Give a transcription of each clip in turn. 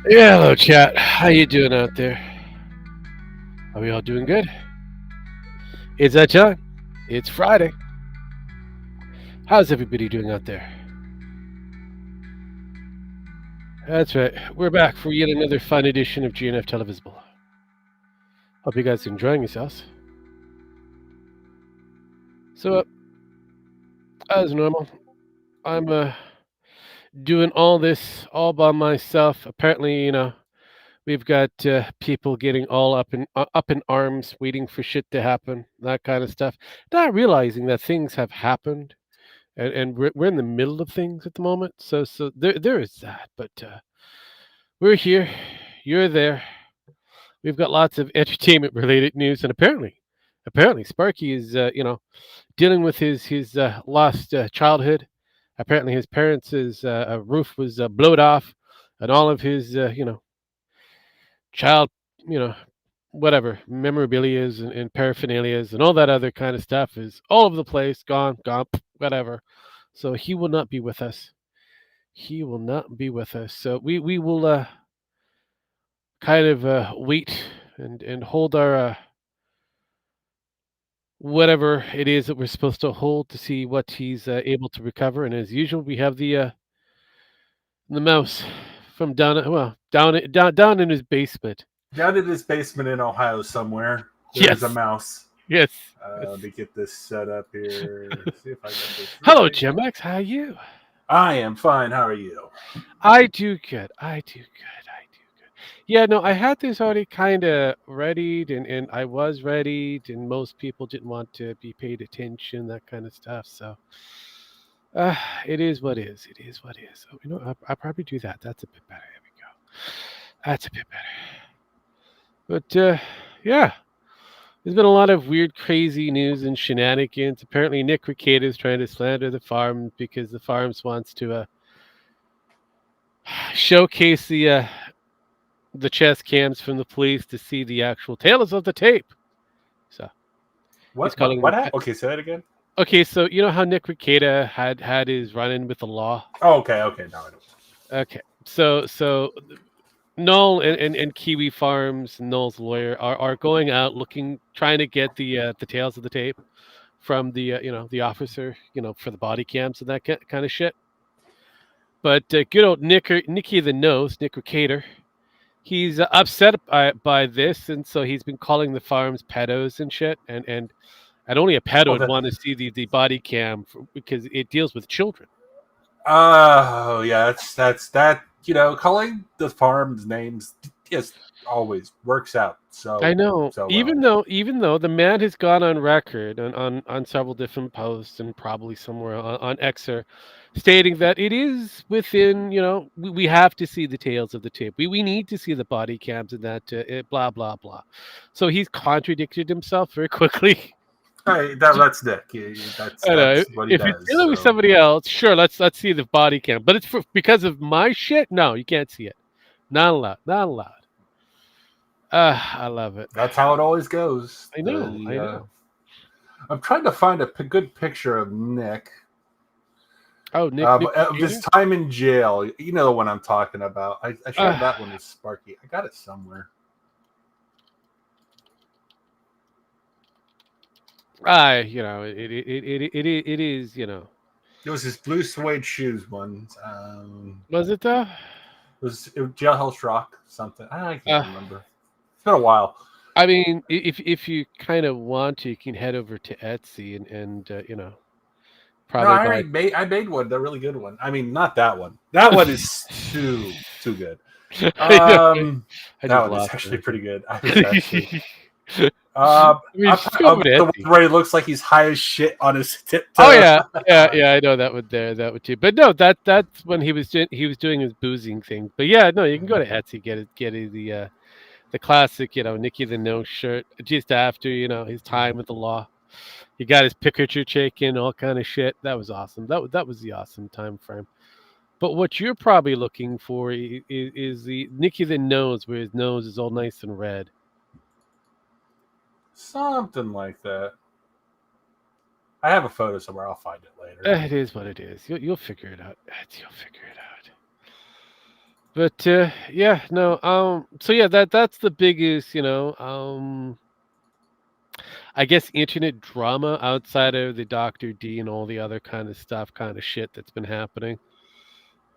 Yeah, hello, chat. How you doing out there? Are we all doing good? It's that time. It's Friday. How's everybody doing out there? That's right. We're back for yet another fun edition of GNF Televisable. Hope you guys are enjoying yourselves. So, as normal, I'm doing all this all by myself. Apparently, we've got people getting all up in arms, waiting for shit to happen, that kind of stuff. Not realizing that things have happened and we're in the middle of things at the moment. So there is that. But we're here, you're there. We've got lots of entertainment related news, and apparently Sparky is dealing with his lost childhood. Apparently his parents' roof was blowed off, and all of his child you know whatever memorabilias and paraphernalias and all that other kind of stuff is all over the place, gone, whatever. So he will not be with us. He will not be with us. So we will kind of wait and hold our whatever it is that we're supposed to hold to see what he's able to recover. And as usual, we have the mouse from down in his basement. Down in this basement in Ohio somewhere, there's a Yes, mouse. yes, yes. Let me get this set up here. See if I got this Hello, right. Jim X. How are you? I am fine. How are you? I do good. I do good. I do good. Yeah, no, I had this already kind of readied, and I was readied, and most people didn't want to be paid attention, that kind of stuff. So, uh, it is what is. It is what is. So, I'll probably do that. That's a bit better. There we go. That's a bit better. But, yeah, there's been a lot of weird, crazy news and shenanigans. Apparently, Nick Ricada is trying to slander the farm because the farms wants to showcase the chest cams from the police to see the actual tails of the tape. So he's What? What? calling them. What? Okay, say that again. Okay, so you know how Nick Ricada had his run-in with the law. Oh, okay. Okay. Now I know. Okay, so Null and Kiwi Farms, Null's lawyer, are going out looking, trying to get the tails of the tape from the officer, for the body cams and that kind of shit. But good old Nicky the Nose, Nick Ricada, he's upset by this, and so he's been calling the farms pedos and shit, and only a pedo Oh, would the. want to see the body cam because it deals with children. Oh, yeah. That's that. Calling the farms names just always works out I so know, so well. even though the man has gone on record on several different posts and probably somewhere on Xer, stating that it is within, we have to see the tails of the tape. We need to see the body cams and that, blah blah blah. So he's contradicted himself very quickly. Hey, that's Nick. I know. That's what he If you're does. dealing with So somebody else, sure, let's see the body cam. But it's because of my shit. No, you can't see it. Not allowed. Not allowed. I love it. that's how it always goes. I know. I know. I'm trying to find a good picture of Nick Oh, Nick of his Regator? time in jail. You know the one I'm talking about. I shared Uh, that one with Sparky. I got it somewhere. it is. It was his blue suede shoes one. Was it though? It was Jailhouse Rock something. I can't Uh, remember. It's been a while. I mean, if you kind of want to, you can head over to Etsy and No, probably buy. I made one. The really good one. I mean, not that one. That one is too good. I know. I That just one is lost actually it. pretty good. I was actually. I mean, just go over to The one Etsy. where he looks like he's high as shit on his Oh tiptoe. yeah, yeah. I know that would there, that would too. But no, that's when he was doing his boozing thing. But yeah, no, you can go to Etsy, get the classic, Nicky the No shirt just after his time with the law. He got his picture taken, all kind of shit. That was awesome. That was the awesome time frame. But what you're probably looking for is the Nicky the Nose, where his nose is all nice and red. Something like that. I have a photo somewhere. I'll find it later. It is what it is. You'll figure it out. You'll figure it out. But yeah, no. So yeah, that's the biggest, I guess internet drama outside of the Doctor D and all the other kind of stuff, kind of shit that's been happening.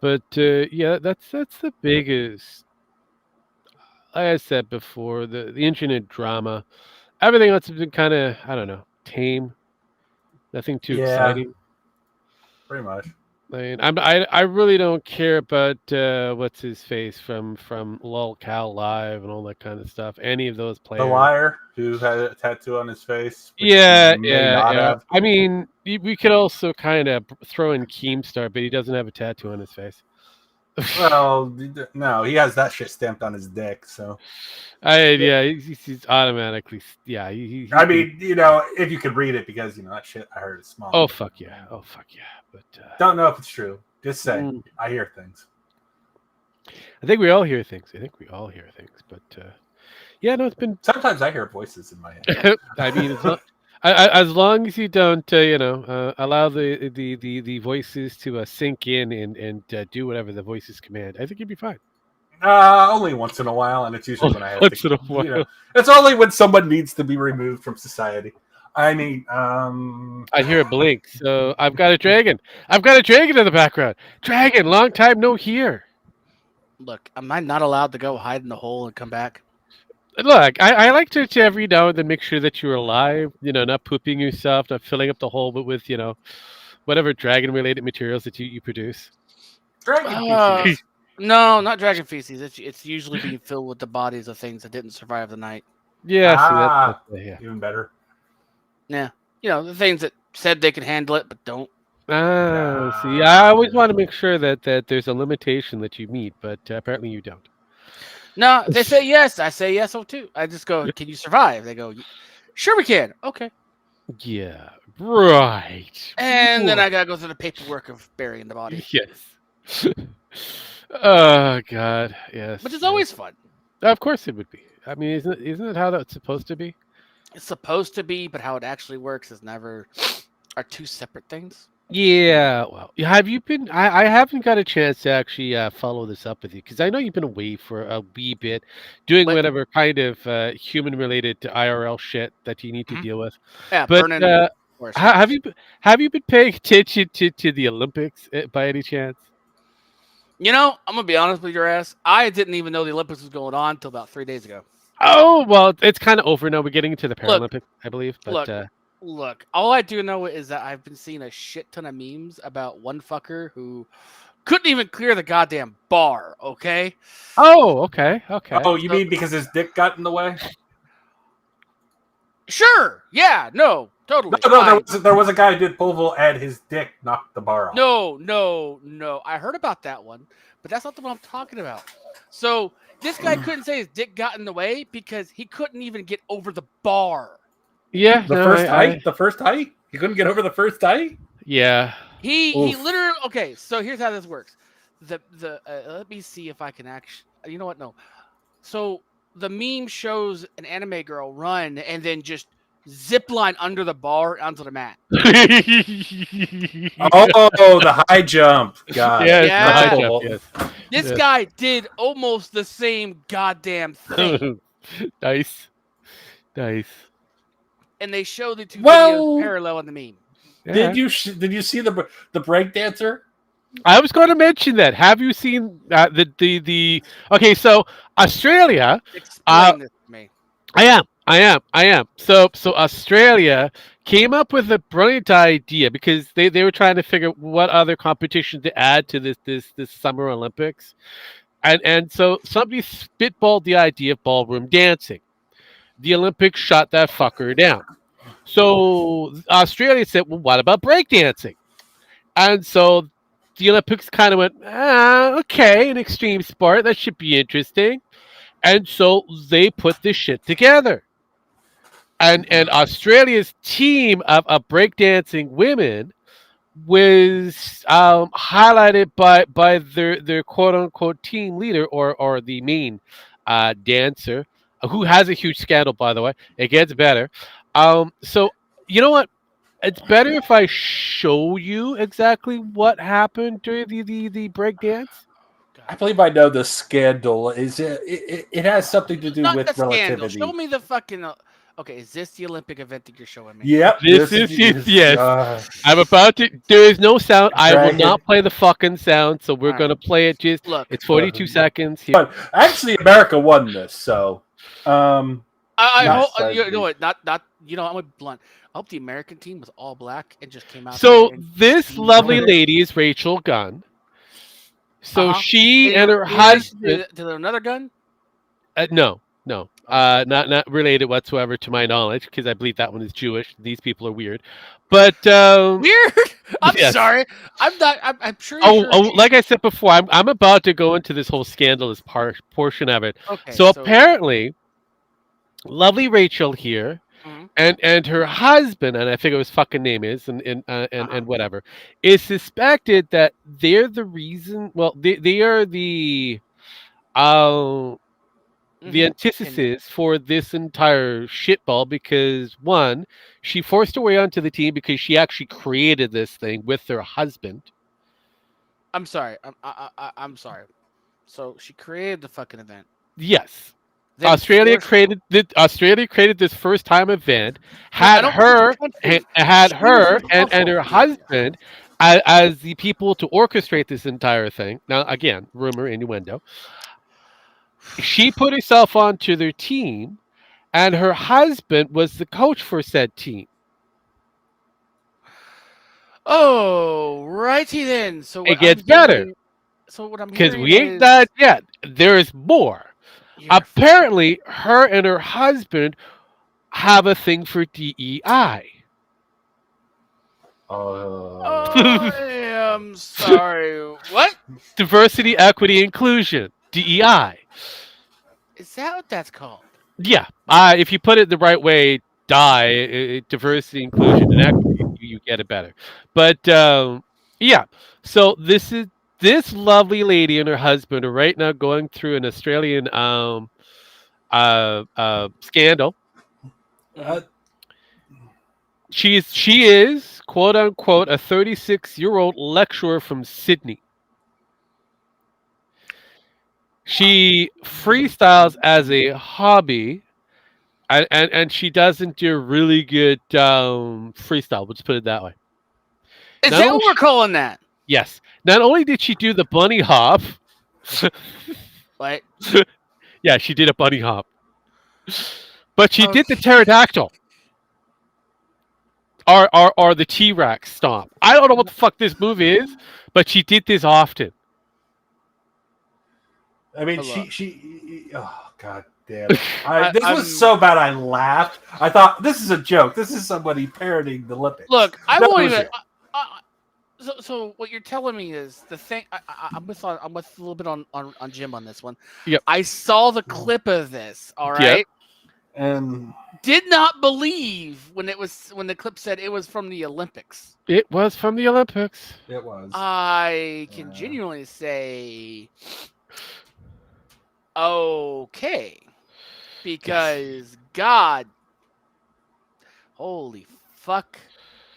But yeah, that's the biggest. Like I said before, the internet drama. Everything else has been kind of, I don't know, tame. Nothing too Yeah, exciting. pretty much. I mean, I really don't care about what's his face from Lol Cal Live and all that kind of stuff. Any of those The players. liar who had a tattoo on his face, which he Yeah, may yeah, not yeah. have. I mean, we could also kind of throw in Keemstar, but he doesn't have a tattoo on his face. Well, no, he has that shit stamped on his dick. So, Yeah, he's automatically, yeah, I he's been. mean, if you could read it, because that shit I heard is small Oh print. fuck yeah, oh fuck yeah. But Don't know if it's true. Just say mm, I hear things. I think we all hear things. I think we all hear things. But yeah, no, it's been. Sometimes I hear voices in my head. I mean, as long as you don't, allow the voices to sink in and do whatever the voices command, I think you'd be fine. Only once in a while, and it's usually when I have to. Once in a while, It's only when someone needs to be removed from society. I mean, I hear a blink. So I've got a dragon. I've got a dragon in the background. Dragon, long time no hear. Look, am I not allowed to go hide in the hole and come back? Look, I like to every now and then make sure that you're alive. Not pooping yourself, not filling up the hole, but with whatever dragon related materials that you produce. dragon Uh, feces. no, not dragon feces. It's usually being filled with the bodies of things that didn't survive the night. Yeah, see that's yeah. Even better. Yeah, the things that said they can handle it but don't. Ah, see, I always want to make sure that there's a limitation that you meet, but apparently you don't. No, they say yes. I say yes, oh too. I just go, can you survive? They go, sure we can. Okay. Yeah, right. And then I gotta go through the paperwork of burying the body, Yes. Oh God, yes. which is Yes. always fun. Of course it would be. I mean, isn't it how that's supposed to be? It's supposed to be, but how it actually works is never are two separate things. Yeah. Well, have you been? I haven't got a chance to actually follow this up with you because I know you've been away for a wee bit, doing But whatever kind of human-related to IRL shit that you need to Mhm. deal with. yeah, But burning. Of course. have you been paying attention to the Olympics by any chance? I'm gonna be honest with your ass. I didn't even know the Olympics was going on until about 3 days ago. Oh well, it's kind of over now. We're getting into the Look, Paralympics, I believe. But look, look. All I do know is that I've been seeing a shit ton of memes about one fucker who couldn't even clear the goddamn bar. Okay. oh, okay, okay. Oh, you mean because his dick got in the way? Sure. Yeah. No. Totally. No, fine. there was a guy who did pole vault and his dick knocked the bar off. No. I heard about that one, but that's not the one I'm talking about. So this guy couldn't say his dick got in the way because he couldn't even get over the bar. Yeah, The no, first height? The first height? You couldn't get over the first height? yeah. He Oof. literally okay. So here's how this works. Let me see if I can actually. You know what? No. So the meme shows an anime girl run and then just zip line under the bar onto the mat. Oh, the high jump. God. Yes, the Yeah. high Pole jump, vault. yes. This Yes. guy did almost the same goddamn thing, Nice, nice. and they show the two Well, videos parallel in the meme. Yeah. Did you see the break dancer? I was going to mention that. Have you seen the? Okay, so Australia. Explain this to me. I am. So Australia came up with a brilliant idea because they were trying to figure what other competition to add to this Summer Olympics, and so somebody spitballed the idea of ballroom dancing. The Olympics shot that fucker down. So Australia said, well, what about breakdancing? And so the Olympics kind of went, okay, an extreme sport, that should be interesting. And so they put this shit together. And Australia's team of breakdancing women was highlighted by their quote unquote team leader or the main dancer, who has a huge scandal, by the way. It gets better. So you know what? It's better if I show you exactly what happened during the break dance. I believe I know the scandal. It has something to do Not with the scandal. relativity. Show me the fucking. Okay, is this the Olympic event that you're showing me? Yep, This is yes. I'm about to. There is no sound. I will Dragon. not play the fucking sound. So we're All right. gonna play it. Just Look, it's 42 seconds. Here. But actually, America won this, so I Not hope you surprisingly. know what. Not I'm gonna be blunt. I hope the American team was all black and just came out. So there and this lovely steamrolled it. lady is Rachel Gunn. So she In, and her in relation husband. to another gun. No. Okay. Not related whatsoever to my knowledge, because I believe that one is Jewish. These people are weird, but Weird. I'm yes. sorry. I'm not. I'm sure. You're sure. Like I said before, I'm about to go into this whole scandalous portion of it. Okay. So apparently, lovely Rachel here, Mhm. and her husband, and I figure his fucking name is, and whatever, is suspected that they're the reason. Well, they are the Mhm. antithesis for this entire shitball, because one, she forced her way onto the team because she actually created this thing with her husband. I'm sorry. I'm sorry. So she created the fucking event. Yes. Then Australia forced- created this first time event, I had don't think her it's country. had She was her and responsible her for the idea. husband as the people to orchestrate this entire thing. Now again, rumor, innuendo. She put herself onto their team, and her husband was the coach for said team. Oh, righty then. So It what I'm gets better, hearing. So what I'm because hearing we ain't is done yet. There is more. you're Apparently, her and her husband have a thing for DEI. I am sorry. What Diversity, equity, inclusion. DEI. is that? What that's called? Yeah. If you put it the right way, diversity, inclusion, and equity, you get it better. But yeah. So this lovely lady and her husband are right now going through an Australian scandal. She is quote unquote a 36-year-old lecturer from Sydney. She freestyles as a hobby, and she doesn't do really good freestyle. Let's put it that way. Is Not that only what we're calling that? Yes. Not only did she do the bunny hop, Like, yeah, she did a bunny hop, but she did the Okay. pterodactyl or the T-Rex stomp. I don't know what the fuck this move is, but she did this often. I mean, Hello. she. Oh God damn! This I'm- was so bad. I laughed. I thought this is a joke. This is somebody parodying the Olympics. look, I That won't was even. it. So what you're telling me is the thing. I'm with a little bit on Jim on this one. Yep. I saw the clip of this. All Yep. right. And Did not believe when the clip said it was from the Olympics. It was from the Olympics. it was. I can Yeah. genuinely say, okay, because God, holy fuck,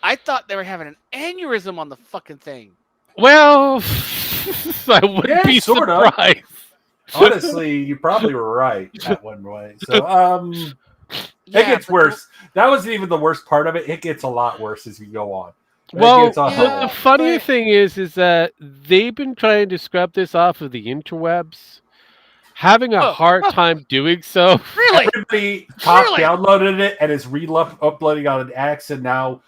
I thought they were having an aneurysm on the fucking thing. Well, I wouldn't Yeah, be sort of. surprised. Honestly, you probably were right at one point. So, it gets but worse. That wasn't even the worst part of it. It gets a lot worse as you go on. It Well, gets a yeah, the hell. funny but- thing is that they've been trying to scrub this off of the interwebs, having a hard time doing so. Really? Everybody top Really? downloaded it and is uploading on an X, and now,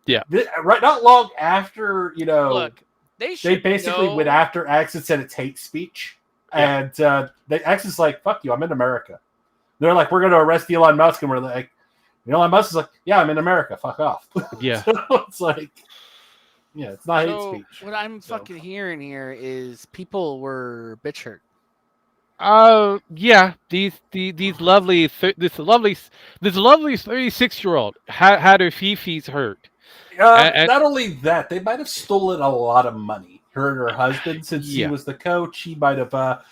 Yeah. right, not long after, Look, they basically went after X and said it's hate speech, Yeah. and the X is like, "Fuck you, I'm in America." They're like, "We're going to arrest Elon Musk," and we're like, Elon Musk is like, "Yeah, I'm in America. Fuck off." Yeah. So it's like, yeah, it's not So hate speech. what I'm So. fucking hearing here is people were bitch hurt. Yeah. These lovely 36-year-old had her fifis hurt. And- Not only that, they might have stolen a lot of money. Her and her husband, since he Yeah. was the coach, he might have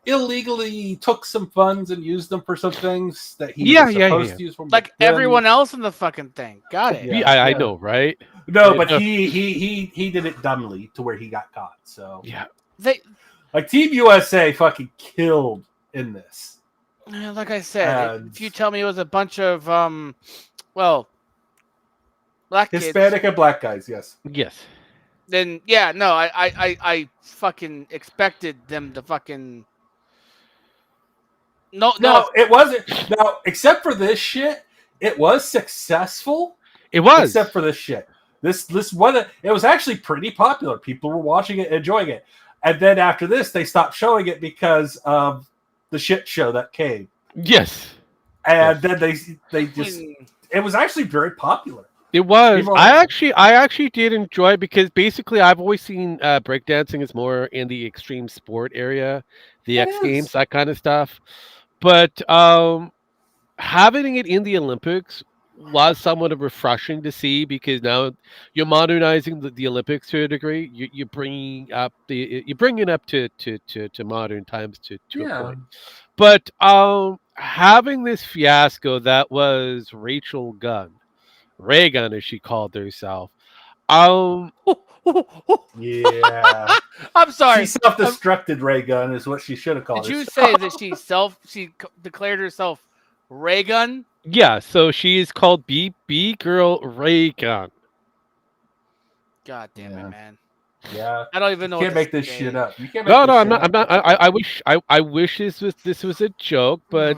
illegally took some funds and used them for some things that he Yeah, was yeah, supposed yeah. to use for. Like everyone else in the fucking thing. Got it. Yeah. I know, right? No, but No. he did it dumbly to where he got caught. So Yeah. They Like Team USA fucking killed in this. Like I said, And if you tell me it was a bunch of well, black Hispanic kids, and black guys, yes. Yes. then yeah, no, I fucking expected them to fucking no. No, it wasn't. No, except for this shit, it was successful. It was. Except for this shit. This one, it was actually pretty popular. People were watching it, enjoying it. And then after this, they stopped showing it because of the shit show that came. Yes. And then they just, it was actually very popular. It was. People- I actually did enjoy it because basically I've always seen breakdancing is more in the extreme sport area, the It X is. Games, that kind of stuff. But having it in the Olympics was somewhat of refreshing to see because now you're modernizing the Olympics to a degree. You're bringing up you're bringing it up to modern times to a Yeah. point. But having this fiasco that was Rachel Gunn, Ray Gunn as she called herself. Yeah. I'm sorry. She self-destructed Ray Gun is what she should have called Did you herself. say that she declared herself Ray Gun? Yeah, so she is called B Girl Ray Gun. God damn Yeah. it, man! Yeah. I don't even know. You can't what make to this say. shit up. You can't make No, this no, I'm shit not. I'm up. not. I wish this was a joke, but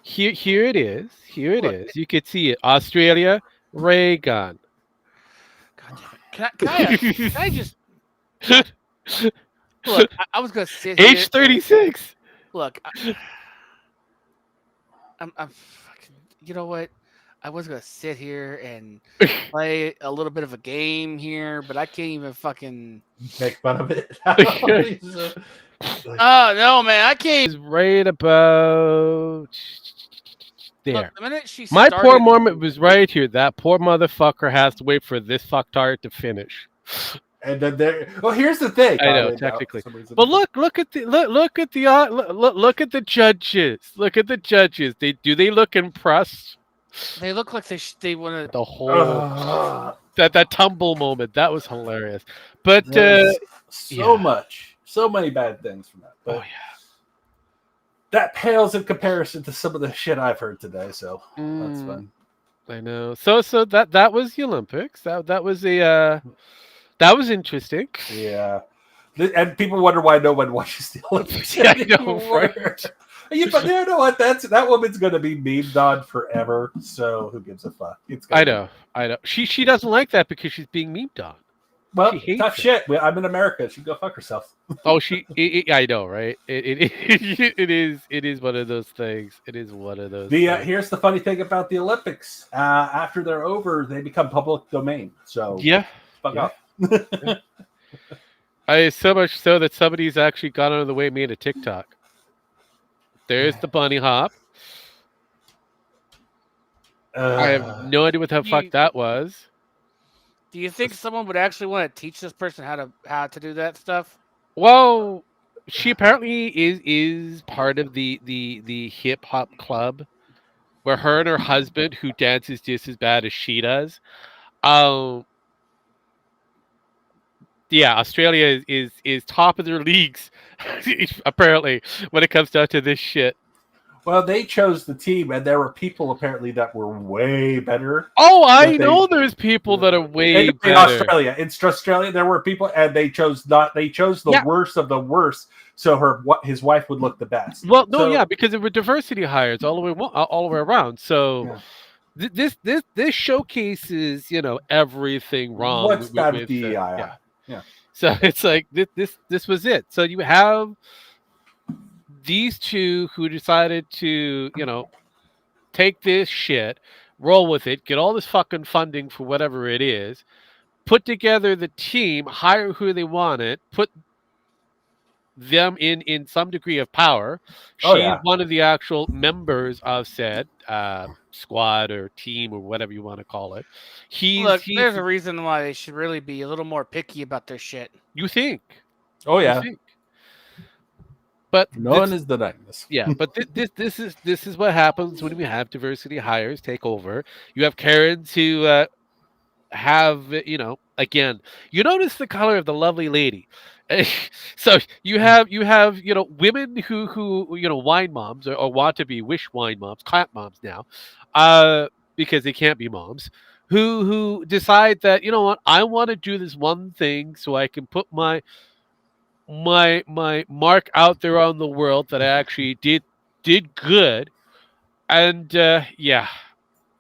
here it is. Here it Look. is. You could see it. Australia Ray Gun. God damn it! Can I just look? I was gonna sit here. Age 36. Look, I'm fucking. You know what? I was gonna sit here and play a little bit of a game here, but I can't even fucking. Make fun of it. Oh no, man! I can't. Is right about there. Look, the minute she My started, poor moment was right here. That poor motherfucker has to wait for this fucktard to finish. And then there. Well, here's the thing. I know, technically. But look at the look at the judges. Look at the judges. They look impressed? they look like they want to. The whole that tumble moment, that was hilarious. But so yeah. much, so many bad things from that. But oh yeah, that pales in comparison to some of the shit I've heard today. So that's Mm, fun. I know. So that was the Olympics. That was a that was interesting. Yeah, and people wonder why no one watches the Olympics Yeah, I know, anymore. right? But you know what? That woman's going to be memed on forever. So who gives a fuck? It's I know. She doesn't like that because she's being memed on. Well, She hates tough it. shit. I'm in America. She can go fuck herself. Oh, I know, right? It is one of those things. It is one of those. Things. Here's the funny thing about the Olympics. After they're over, they become public domain. So Yeah, fuck yeah. off. So much so that somebody's actually gone out of the way and made a TikTok. There's the bunny hop. I have no idea what the fuck that was. Do you think someone would actually want to teach this person how to do that stuff? Well, she apparently is part of the hip hop club where her and her husband, who dances just as bad as she does, yeah, Australia is top of their leagues apparently when it comes down to this shit. Well, they chose the team, and there were people apparently that were way better. Oh, I know there's people that are way in better. Australia. In Australia, there were people, and they chose the worst of the worst, so his wife would look the best. Well, no, So- yeah, because there were diversity hires all the way around. So this showcases everything wrong. What's bad with with DEI? Yeah. So it's like this was it. So you have these two who decided to take this shit, roll with it, get all this fucking funding for whatever it is, put together the team, hire who they wanted, put them in some degree of power. She's one of the actual members of said squad or team or whatever you want to call it. There's a reason why they should really be a little more picky about their shit. You think? Oh yeah. But no one is denying this. Yeah, but this is what happens when we have diversity hires take over. You have Karens who have again. You notice the color of the lovely lady. So you have women who wine moms or want to be wish wine moms, clap moms now, uh, because they can't be moms. Who decide that what I want to do this one thing so I can put my mark out there on the world that I actually did good, and yeah,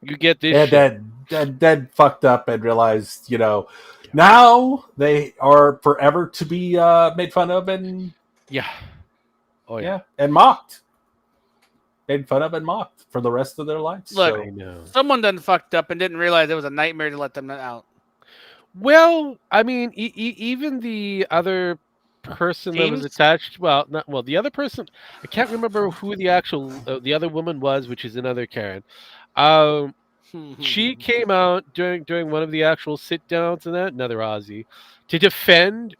you get this And shit. then fucked up and realized, Yeah. now they are forever to be made fun of and Yeah. Oh yeah. yeah, and mocked. Made fun of and mocked for the rest of their lives. Look, I So know. someone done fucked up and didn't realize it was a nightmare to let them out. Well, I mean, even the other person that was Teams? attached, well, not well, the other person, I can't remember who the other woman was, which is another Karen. Um, she came out during one of the actual sit downs and that another Aussie to defend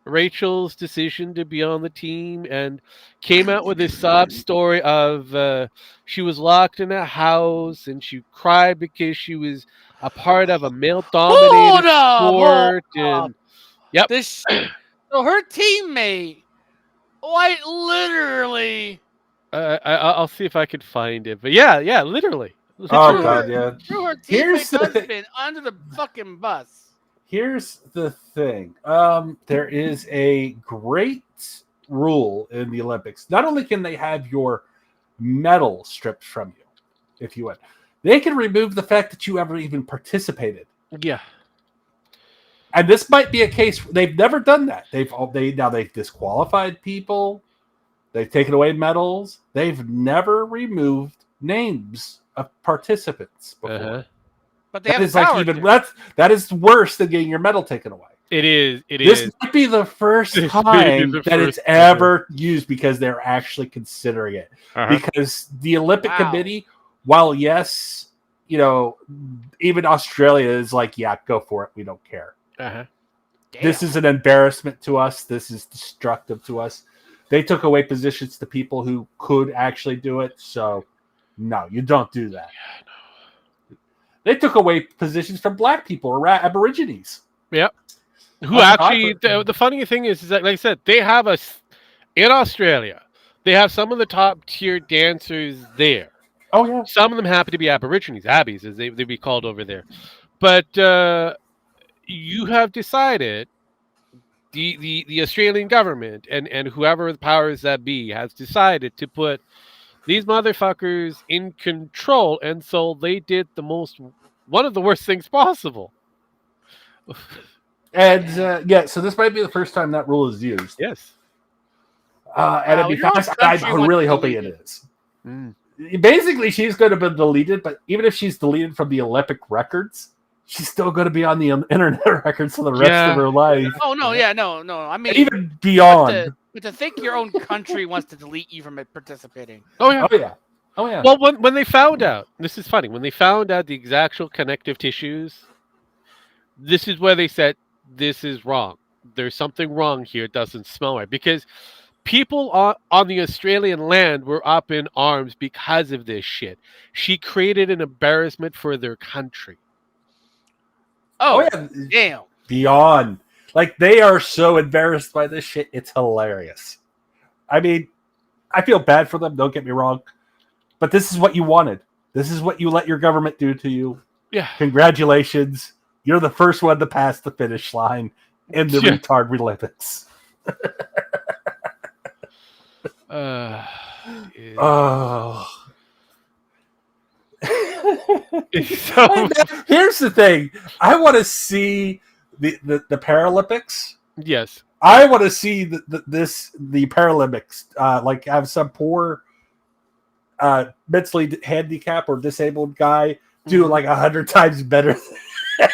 Rachel's decision to be on the team and came out with this sob story of she was locked in a house and she cried because she was a part of a male Hold dominated up, hold sport up. and yep. This so her teammate, like literally I'll see if I can find it, but yeah, literally, oh threw literally. god, her yeah. threw her Here's teammate's the thing. husband under the fucking bus. Here's the thing. There is a great rule in the Olympics. Not only can they have your medal stripped from you, if you would, they can remove the fact that you ever even participated. Yeah. And this might be a case they've never done that. They've disqualified people. They've taken away medals. They've never removed names of participants before. Uh-huh. But they That have is the like power even to. that is worse than getting your medal taken away. It is. This might be the first This may be time the that it's first ever. ever used because they're actually considering it. Uh-huh. Because the Olympic Wow. Committee, while yes, even Australia is like, yeah, go for it. We don't care. Uh-huh. Damn. This is an embarrassment to us. This is destructive to us. They took away positions to people who could actually do it. So, no, you don't do that. They took away positions from black people or Aborigines. Yep. Who On actually? top The funny thing is that, like I said, they have us in Australia. They have some of the top tier dancers there. Oh, yeah. Some of them happen to be Aborigines, Abbeys, as they'd be called over there. But you have decided, the Australian government and whoever the powers that be has decided to put these motherfuckers in control, and so they did one of the worst things possible. And so this might be the first time that rule is used. Yes. And it'd be your own fast. country I'm wants really to hoping delete it is. Mm. Basically, she's going to be deleted, but even if she's deleted from the Olympic records, she's still going to be on the internet records for the rest Yeah. of her life. Oh no, yeah, no. I mean, And even beyond. but to think your own country wants to delete you from it participating. Oh yeah. Oh, yeah. Oh, yeah. Well, when they found out, this is funny. When they found out the actual connective tissues, this is where they said this is wrong. There's something wrong here. It doesn't smell right because people on the Australian land were up in arms because of this shit. She created an embarrassment for their country. Oh, yeah. damn. Beyond. Like, they are so embarrassed by this shit. It's hilarious. I mean, I feel bad for them. Don't get me wrong. But this is what you wanted. This is what you let your government do to you. Yeah. Congratulations. You're the first one to pass the finish line in the Yeah. retard Olympics. Oh. So, Here's the thing. I want to see the Paralympics. yes. I want to see the Paralympics. Like have some poor mentally handicapped or disabled guy do like 100 times better than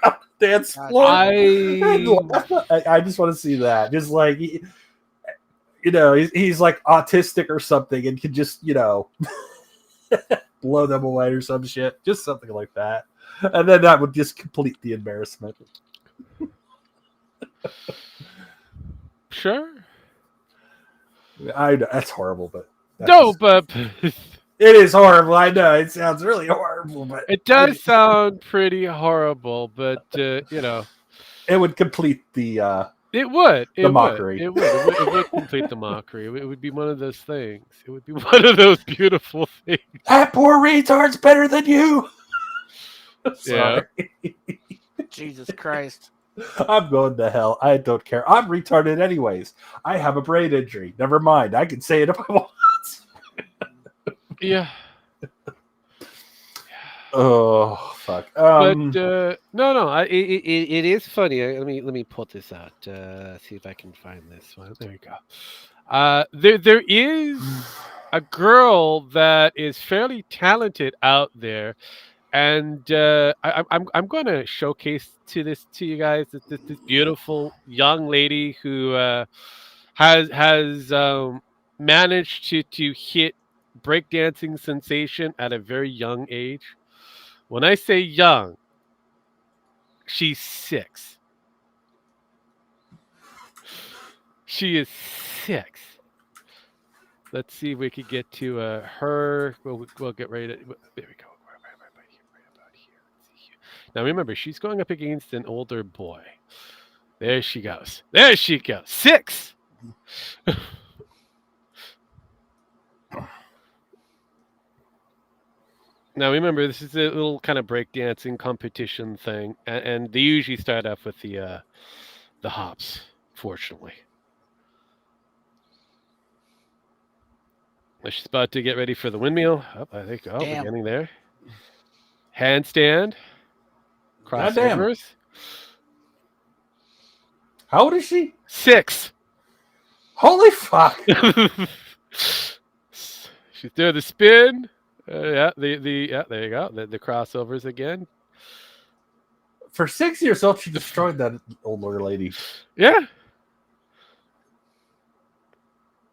on the dance floor. I just want to see that. Just like he's like autistic or something and can just blow them away or some shit. Just something like that. And then that would just complete the embarrassment. Sure. I know that's horrible, but No, but It is horrible. I know it sounds really horrible, but It does sound pretty horrible, but it would complete the it would. mockery. It would complete the mockery. It would be one of those things. It would be one of those beautiful things. That poor retard's better than you. Sorry. Jesus Christ. I'm going to hell. I don't care. I'm retarded anyways. I have a brain injury. Never mind. I can say it if I want. Yeah. Oh fuck. But no. It is funny. Let me pull this out. See if I can find this one. There you go. There is a girl that is fairly talented out there, and I'm going to showcase to you guys this beautiful young lady who has managed to hit breakdancing sensation at a very young age. When I say young, she's 6. She is 6. Let's see if we could get to her. We'll get ready to. There we go. Right about here. Let's see here. Now remember, she's going up against an older boy. There she goes. 6. Now remember, this is a little kind of breakdancing competition thing, and they usually start off with the hops. Fortunately, she's about to get ready for the windmill. Oh, I think we're getting there. Handstand, crossovers. How old is she? 6. Holy fuck! She's doing the spin. There you go. The crossovers again. For 6 years old, she destroyed that older lady. Yeah.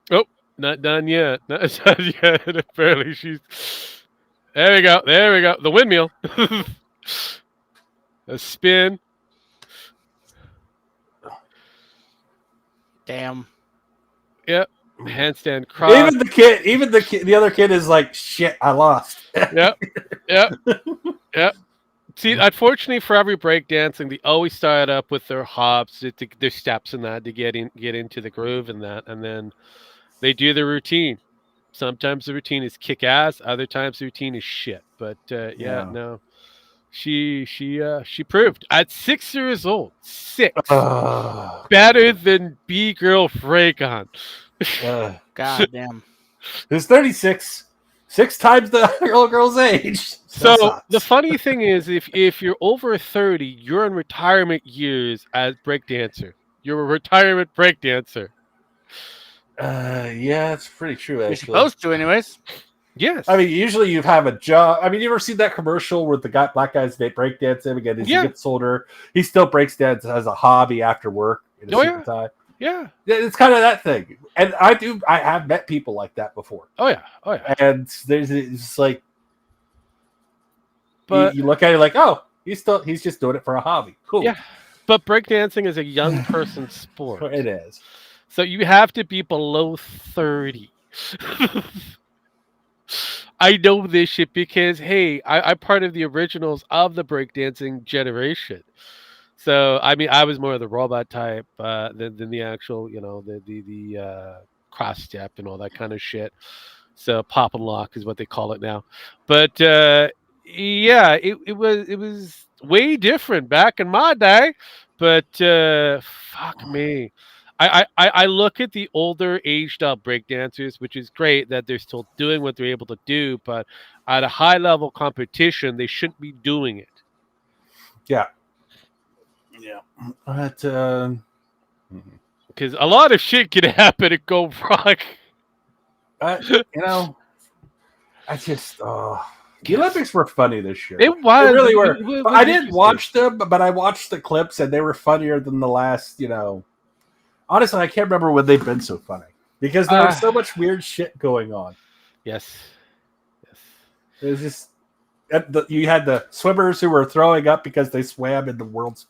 Oh, not done yet. Not done yet. Apparently she's. There we go. The windmill. A spin. Damn. Yep. Handstand cross. Even the other kid is like, shit, I lost. Yep. See, unfortunately for every breakdancing, they always start up with their hops, their steps and that to get into the groove and that, and then they do the routine. Sometimes the routine is kick ass, other times the routine is shit. But no. She proved at 6 years old. 6. Better than B girl Fracon. God damn. Who's 36, 6 times the little girl's age. So the funny thing is, if you're over 30, you're in retirement years as breakdancer. You're a retirement breakdancer. Yeah, it's pretty true. Actually, you're supposed to, anyways. Yes. I mean, usually you have a job. I mean, you ever seen that commercial where the black guys breakdancing again? As he gets older, he still breaks dance as a hobby after work in his time. Yeah, it's kind of that thing, and I have met people like that before. Oh yeah. And it's like, but you look at it like, oh, he's just doing it for a hobby. Cool. Yeah, but breakdancing is a young person's sport. It is. So you have to be below 30. I know this shit because hey, I'm part of the originals of the breakdancing generation. So I mean, I was more of the robot type than the actual, the cross step and all that kind of shit. So pop and lock is what they call it now. But it was way different back in my day. But fuck me. I look at the older aged up breakdancers, which is great that they're still doing what they're able to do, but at a high level competition, they shouldn't be doing it. Yeah. But because a lot of shit can happen and go wrong. I just the Olympics were funny this year. It was. They really were. I didn't watch them, but I watched the clips and they were funnier than the last, Honestly, I can't remember when they've been so funny because there was so much weird shit going on. Yes. It was just you had the swimmers who were throwing up because they swam in the world's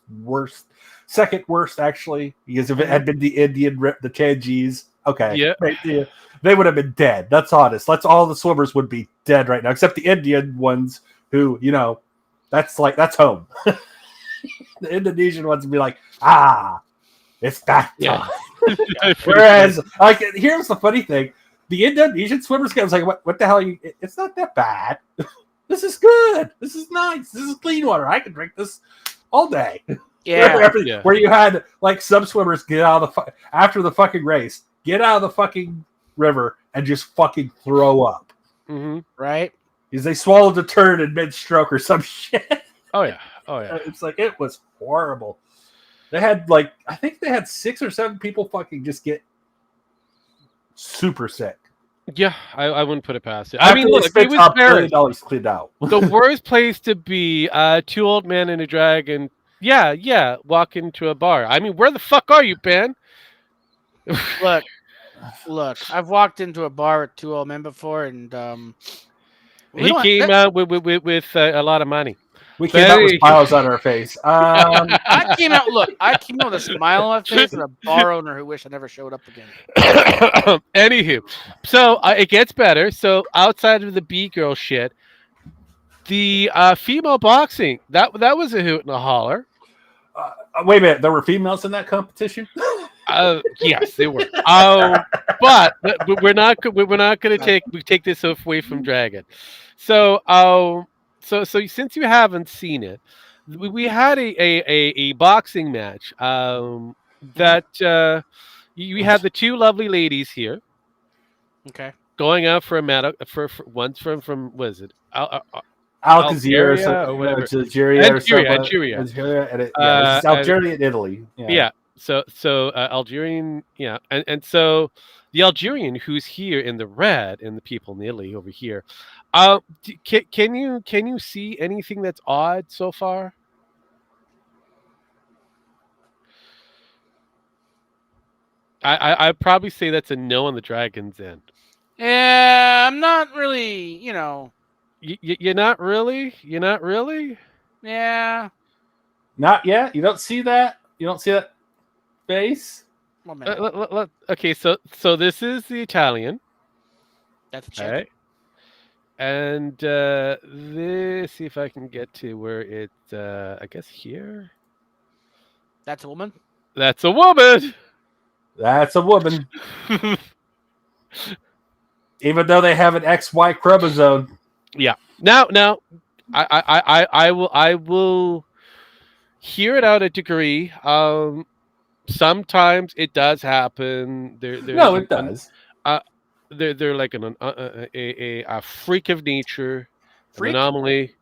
second worst, actually, because if it had been the Indian rip, the Ganges, Okay. Yeah. They would have been dead. That's honest. That's all the swimmers would be dead right now, except the Indian ones who, that's home. The Indonesian ones would be like, it's that Yeah. time. Pretty Whereas, like, here's the funny thing: the Indonesian swimmers was like, "What the hell? Are you? It's not that bad. This is good. This is nice. This is clean water. I can drink this all day." Yeah. Where you had like some swimmers get out of after the fucking race, get out of the fucking river and just fucking throw up. Mm-hmm. Right. Because they swallowed a turd in mid-stroke or some shit. Oh yeah. Oh yeah. It's like it was horrible. They had like I think they had 6 or 7 people fucking just get super sick. Yeah, I wouldn't put it past it. After I mean, they look, spent it was top $1 Paris. billion cleaned out. The worst place to be, 2 old men and a dragon. Yeah, walk into a bar. I mean, where the fuck are you, Ben? Look. I've walked into a bar with 2 old men before, and He came out with a lot of money. We came out with smiles on our face. I came out. Look, I came out with a smile on my face, and a bar owner who wished I never showed up again. Anywho, so it gets better. So outside of the B-girl shit, the female boxing that was a hoot and a holler. Wait a minute, there were females in that competition? Yes, they were. But we're not going to take this away from Dragon. So so since you haven't seen it, we had a boxing match that you had the 2 lovely ladies here. Okay. Going out for a medal for one's from was it Algeria or whatever. Algeria, Algeria. This is Algeria and Italy. Yeah. So Algerian, yeah, and so the Algerian who's here in the red and the people in Italy over here. Can you see anything that's odd so far? I'd probably say that's a no on the Dragon's end. Yeah, I'm not really, You're not really. You're not really. Yeah. Not yet. You don't see that. You don't see that face. 1 minute. Okay, so this is the Italian. That's a check. All right. And this, see if I can get to where it's, I guess here. That's a woman. That's a woman. That's a woman. Even though they have an XY chromosome. Yeah. Now, I will hear it out a degree. Sometimes it does happen. No, it does. They're like a freak of nature, Freak? an anomaly.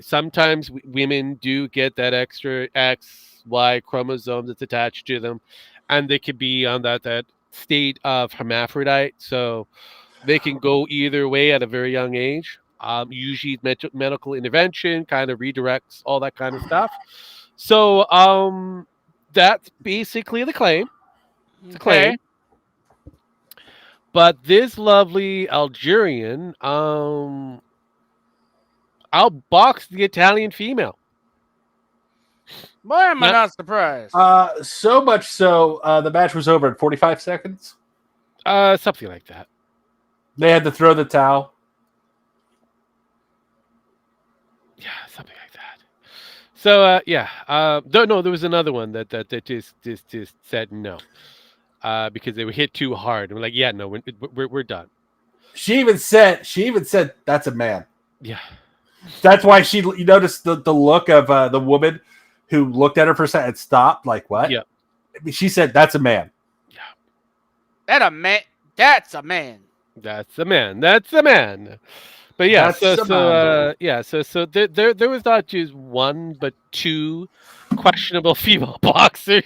Sometimes women do get that extra XY chromosome that's attached to them, and they could be on that state of hermaphrodite, so they can go either way at a very young age. Usually, medical intervention kind of redirects all that kind of stuff. So, that's basically the claim. It's a claim. But this lovely Algerian outboxed the Italian female. Why am I not surprised? So much so, the match was over in 45 seconds. Something like that. They had to throw the towel. Yeah, something like that. So, yeah. No, there was another one that just said no. Because they were hit too hard. We're like, yeah, no, we're done. She even said that's a man. Yeah. That's why you noticed the look of the woman who looked at her for a second and stopped, like, what? Yeah. She said, that's a man. Yeah. That's a man. That's a man. That's a man. That's a man. But yeah, so there was not just 1 but 2 questionable female boxers.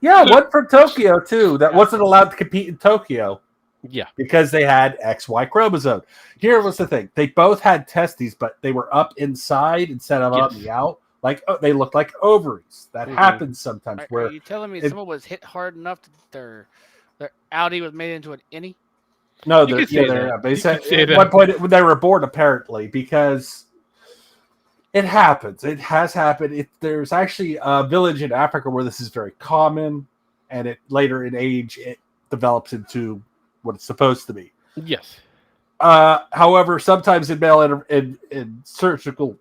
Yeah, one from Tokyo too that wasn't allowed to compete in Tokyo. Yeah, because they had XY chromosome. Here was the thing: they both had testes, but they were up inside instead of on the out. Like they looked like ovaries. That happens sometimes. Are you telling me someone was hit hard enough that their outie was made into an innie? No, they said at one point when they were born, apparently, because it happens. It has happened. There's actually a village in Africa where this is very common, and it later in age it develops into what it's supposed to be. Yes. However, sometimes in surgical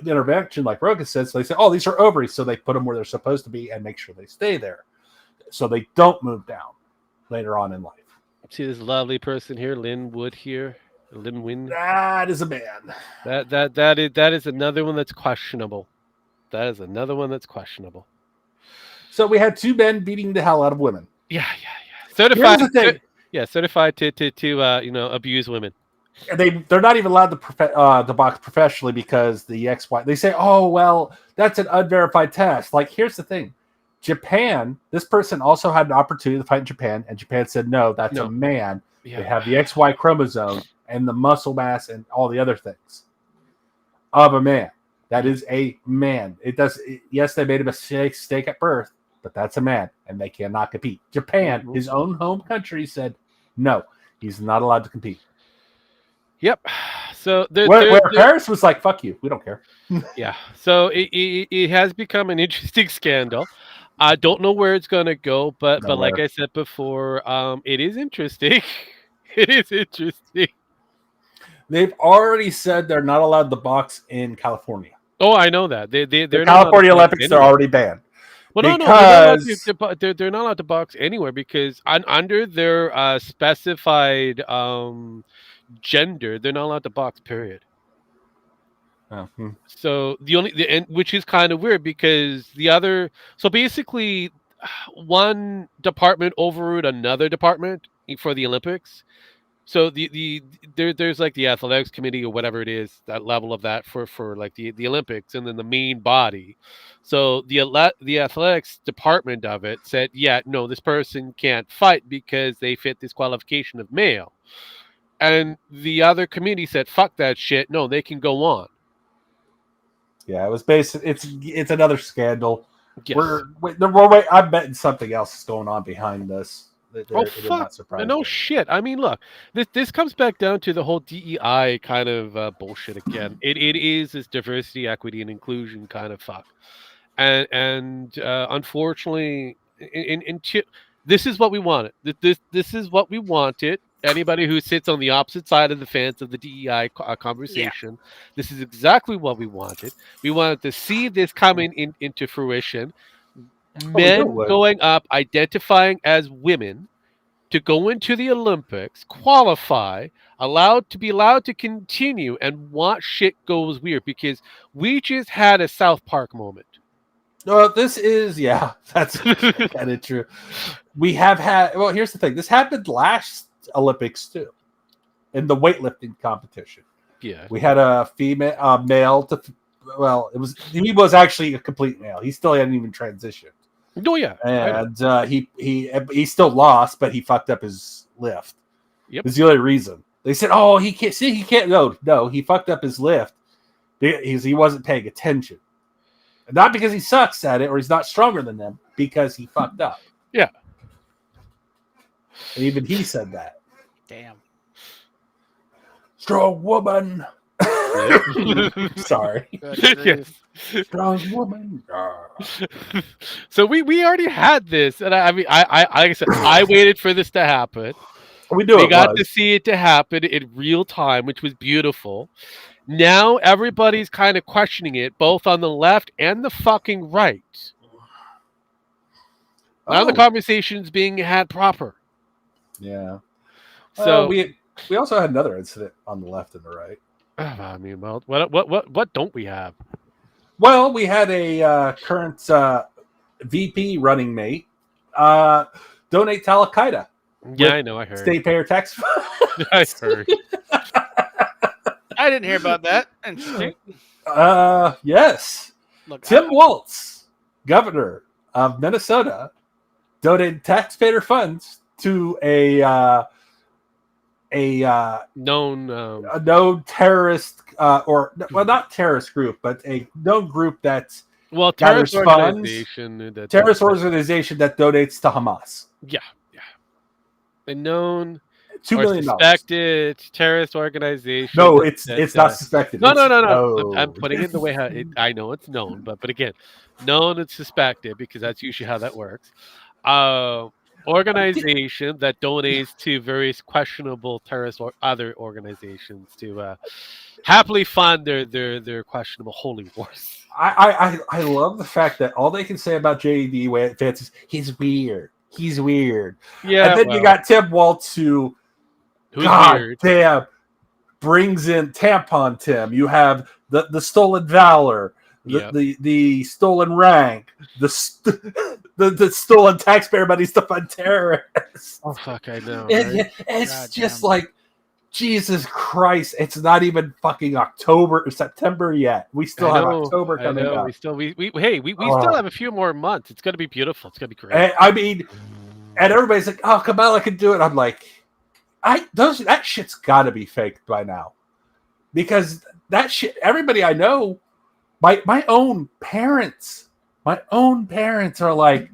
intervention, like Rogan says, they say, "Oh, these are ovaries," so they put them where they're supposed to be and make sure they stay there, so they don't move down later on in life. See this lovely person here, Lynn Wood here, Lynn Wynn. That is a man. That is another one that's questionable. That is another one that's questionable. So we had two men beating the hell out of women. Yeah. Certified. Here's the thing. Certified to abuse women. They're not even allowed to box professionally because the XY. They say, "Oh well, that's an unverified test." Like, here's the thing: Japan. This person also had an opportunity to fight in Japan, and Japan said, "No, that's a man. Yeah. They have the XY chromosome and the muscle mass and all the other things of a man. That is a man. Yes, they made a mistake at birth, but that's a man, and they cannot compete." Japan, his own home country, said, "No, he's not allowed to compete." Yep. So where Paris was like, "Fuck you, we don't care." Yeah. So it has become an interesting scandal. I don't know where it's gonna go, but like I said before, it is interesting. It is interesting. They've already said they're not allowed to box in California. Oh, I know that. They're the not California Olympics. They're already banned. Well, because they're not allowed to box anywhere because under their specified gender, they're not allowed to box. Period. So which is kind of weird because so basically one department overrode another department for the Olympics. So there's like the athletics committee or whatever it is, that level of that for like the Olympics, and then the main body. So the athletics department of it said, yeah, no, this person can't fight because they fit this qualification of male. And the other committee said, fuck that shit. No, they can go on. Yeah, it was it's another scandal. Yes. I'm betting something else is going on behind this. Fuck! No shit. I mean, look, this comes back down to the whole DEI kind of bullshit again. It is this diversity, equity, and inclusion kind of fuck, and unfortunately, this is what we wanted. This is what we wanted. Anybody who sits on the opposite side of the fence of the DEI conversation, this is exactly what we wanted. We wanted to see this coming into fruition. Men going up, identifying as women, to go into the Olympics, qualify, allowed to continue, and watch shit goes weird because we just had a South Park moment. This is that's kind of true. We have had. Well, here's the thing. This happened last Olympics too, in the weightlifting competition. Yeah, we had a female, male. He was actually a complete male. He still hadn't even transitioned. Oh yeah, and he still lost, but he fucked up his lift. Yep, that's the only reason. They said, "Oh, he can't see. He can't." No, he fucked up his lift because he wasn't paying attention. Not because he sucks at it or he's not stronger than them, because he fucked up. Yeah, and even he said that. Damn. Strong woman. Sorry. Yes. Strong woman. So we already had this, and I like I said, I waited for this to happen. We got to see it to happen in real time, which was beautiful. Now everybody's kind of questioning it, both on the left and the fucking right. Now the conversation's being had proper. Yeah. So we also had another incident on the left and the right. I mean, well, what don't we have? Well, we had a current VP running mate donate to Al Qaeda. Yeah, I know. I heard. State payer tax. I heard. I didn't hear about that. Interesting. Yes. Look, Tim Walz, governor of Minnesota, donated taxpayer funds to a known terrorist not terrorist group, but a known group that terrorist organization that donates to Hamas. Yeah. A known $2 million suspected terrorist organization. No, it's not suspected. No. I'm putting it the way I know it's known, but again, known and suspected, because that's usually how that works. organization that donates to various questionable terrorist or other organizations to happily fund their questionable holy wars. I love the fact that all they can say about JD Vance is he's weird. He's weird. And Yeah, then you well, got Tim Waltz who, who's God weird? damn, brings in Tampon Tim. You have the stolen valor, Yep. the stolen rank, the stolen taxpayer money stuff on terrorists. Oh fuck, I know, right? It's God just damn. like Jesus Christ! It's not even fucking October or September yet. We still have October I coming know. up. We still we Oh. still have a few more months. It's gonna be beautiful. It's gonna be great. And, I mean, and everybody's like, "Oh, Kamala can do it." I'm like, that shit's got to be faked by now, because that shit. Everybody I know, my own parents are like,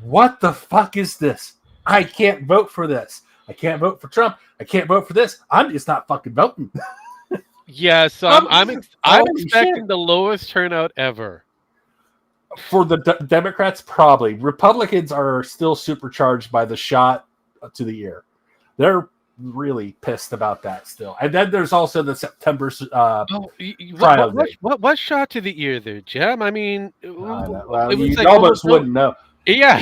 "What the fuck is this? I can't vote for this. I can't vote for Trump. I can't vote for this. I'm just not fucking voting." Yeah, so I'm Holy expecting shit. the lowest turnout ever. For the Democrats, probably. Republicans are still supercharged by the shot to the ear. They're really pissed about that still. And then there's also the September Oh, trial date. what shot to the ear there, Jim? I mean, Well, it was you like almost wouldn't know. Yeah,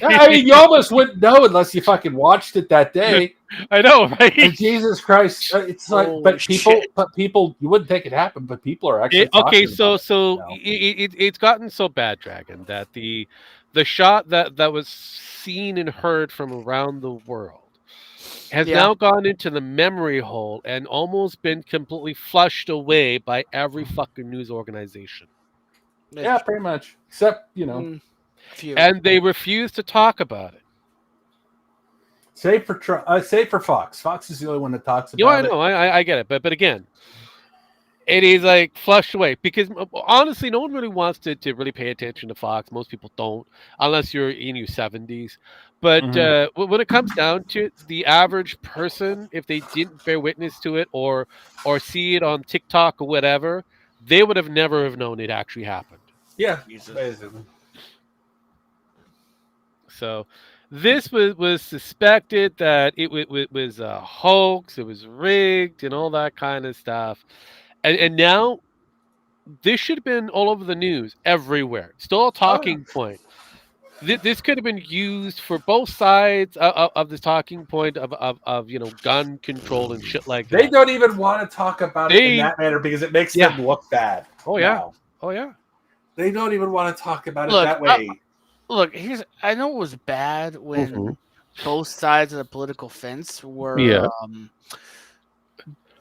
I mean, you almost wouldn't know unless you fucking watched it that day. I know, right? And Jesus Christ, it's like, Holy shit. but people, you wouldn't think it happened, but people are actually Okay, talking about so it now. it's gotten so bad, Dragon, that the shot that was seen and heard from around the world has Yeah. now gone into the memory hole and almost been completely flushed away by every fucking news organization. Yeah, pretty much. Except, Few. And they refuse to talk about it. save for Fox. Fox is the only one that talks about I know, I get it, but again, it is like flushed away because honestly, no one really wants to really pay attention to Fox. Most people don't, unless you're in your 70s. But when it comes down to it, the average person, if they didn't bear witness to it or see it on TikTok or whatever, they would have never have known it actually happened. Yeah, Jesus. basically. So this was suspected that it was a hoax, it was rigged, and all that kind of stuff. And now this should have been all over the news, everywhere. Still a talking point. This could have been used for both sides of the talking point of gun control and shit like that. They don't even want to talk about it in that manner because it makes them look bad. Oh yeah. now. Oh yeah. They don't even want to talk about it Look, that way. Look, I know it was bad when both sides of the political fence were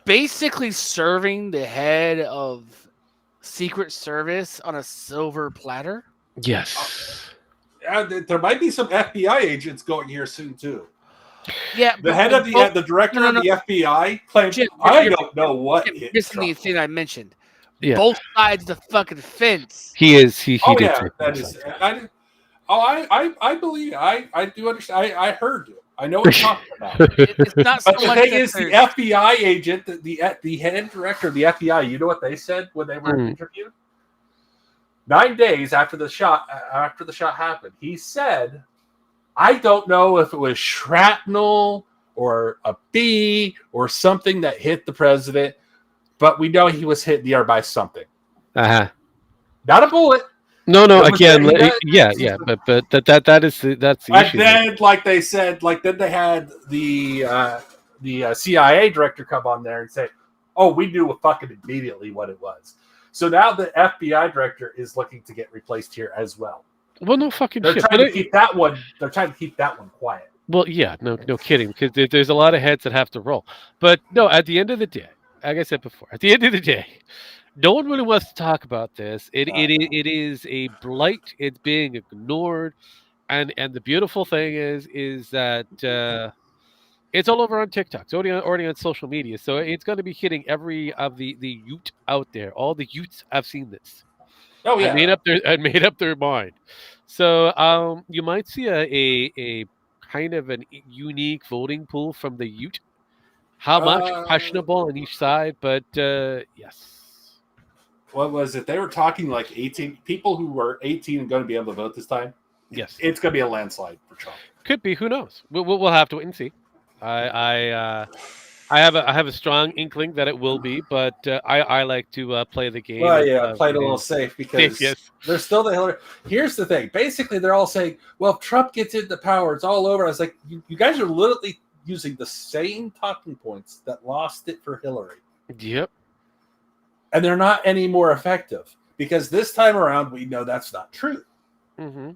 basically serving the head of Secret Service on a silver platter. Yes. There might be some FBI agents going here soon too. Yeah, The head of the director of the FBI claimed, Jim, I don't know what hit missing the Trump. thing I mentioned. Yeah. Both sides of the fucking fence. He is. He Oh did yeah, say that that. is. I believe. I do understand. I heard you. I know what you're talking about. It's not so But the much thing that is, the there's- FBI agent, the head director of the FBI, you know what they said when they were interviewed? 9 days after the shot happened, he said, "I don't know if it was shrapnel or a bee or something that hit the president, but we know he was hit in the air by something. Uh-huh. Not a bullet." No. That was Again, the- but that's the And issue. then, like they said, then they had the CIA director come on there and say, "Oh, we knew fucking immediately what it was." So now the FBI director is looking to get replaced here as well. Well, no fucking They're shit. trying to keep that one. They're trying to keep that one quiet. Well, yeah, no kidding, because there's a lot of heads that have to roll. But no, at the end of the day, like I said before, at the end of the day, no one really wants to talk about this. It is a blight. It's being ignored, and the beautiful thing is that it's all over on TikTok. It's already on social media, so it's going to be hitting every of the youth out there. All the youths have seen this. Oh yeah, and made up their mind. So you might see a kind of an unique voting pool from the youth. How much questionable on each side, but yes. What was it? They were talking like 18 people who were 18 and going to be able to vote this time. Yes. It's going to be a landslide for Trump. Could be. Who knows? We'll have to wait and see. I have a strong inkling that it will be, but I like to play the game. Well, yeah, of played a little being safe because yes. they're still the Hillary. Here's the thing. Basically, they're all saying, well, if Trump gets into power, it's all over. I was like, you guys are literally using the same talking points that lost it for Hillary. Yep. And they're not any more effective because this time around, we know that's not true. Mm-hmm.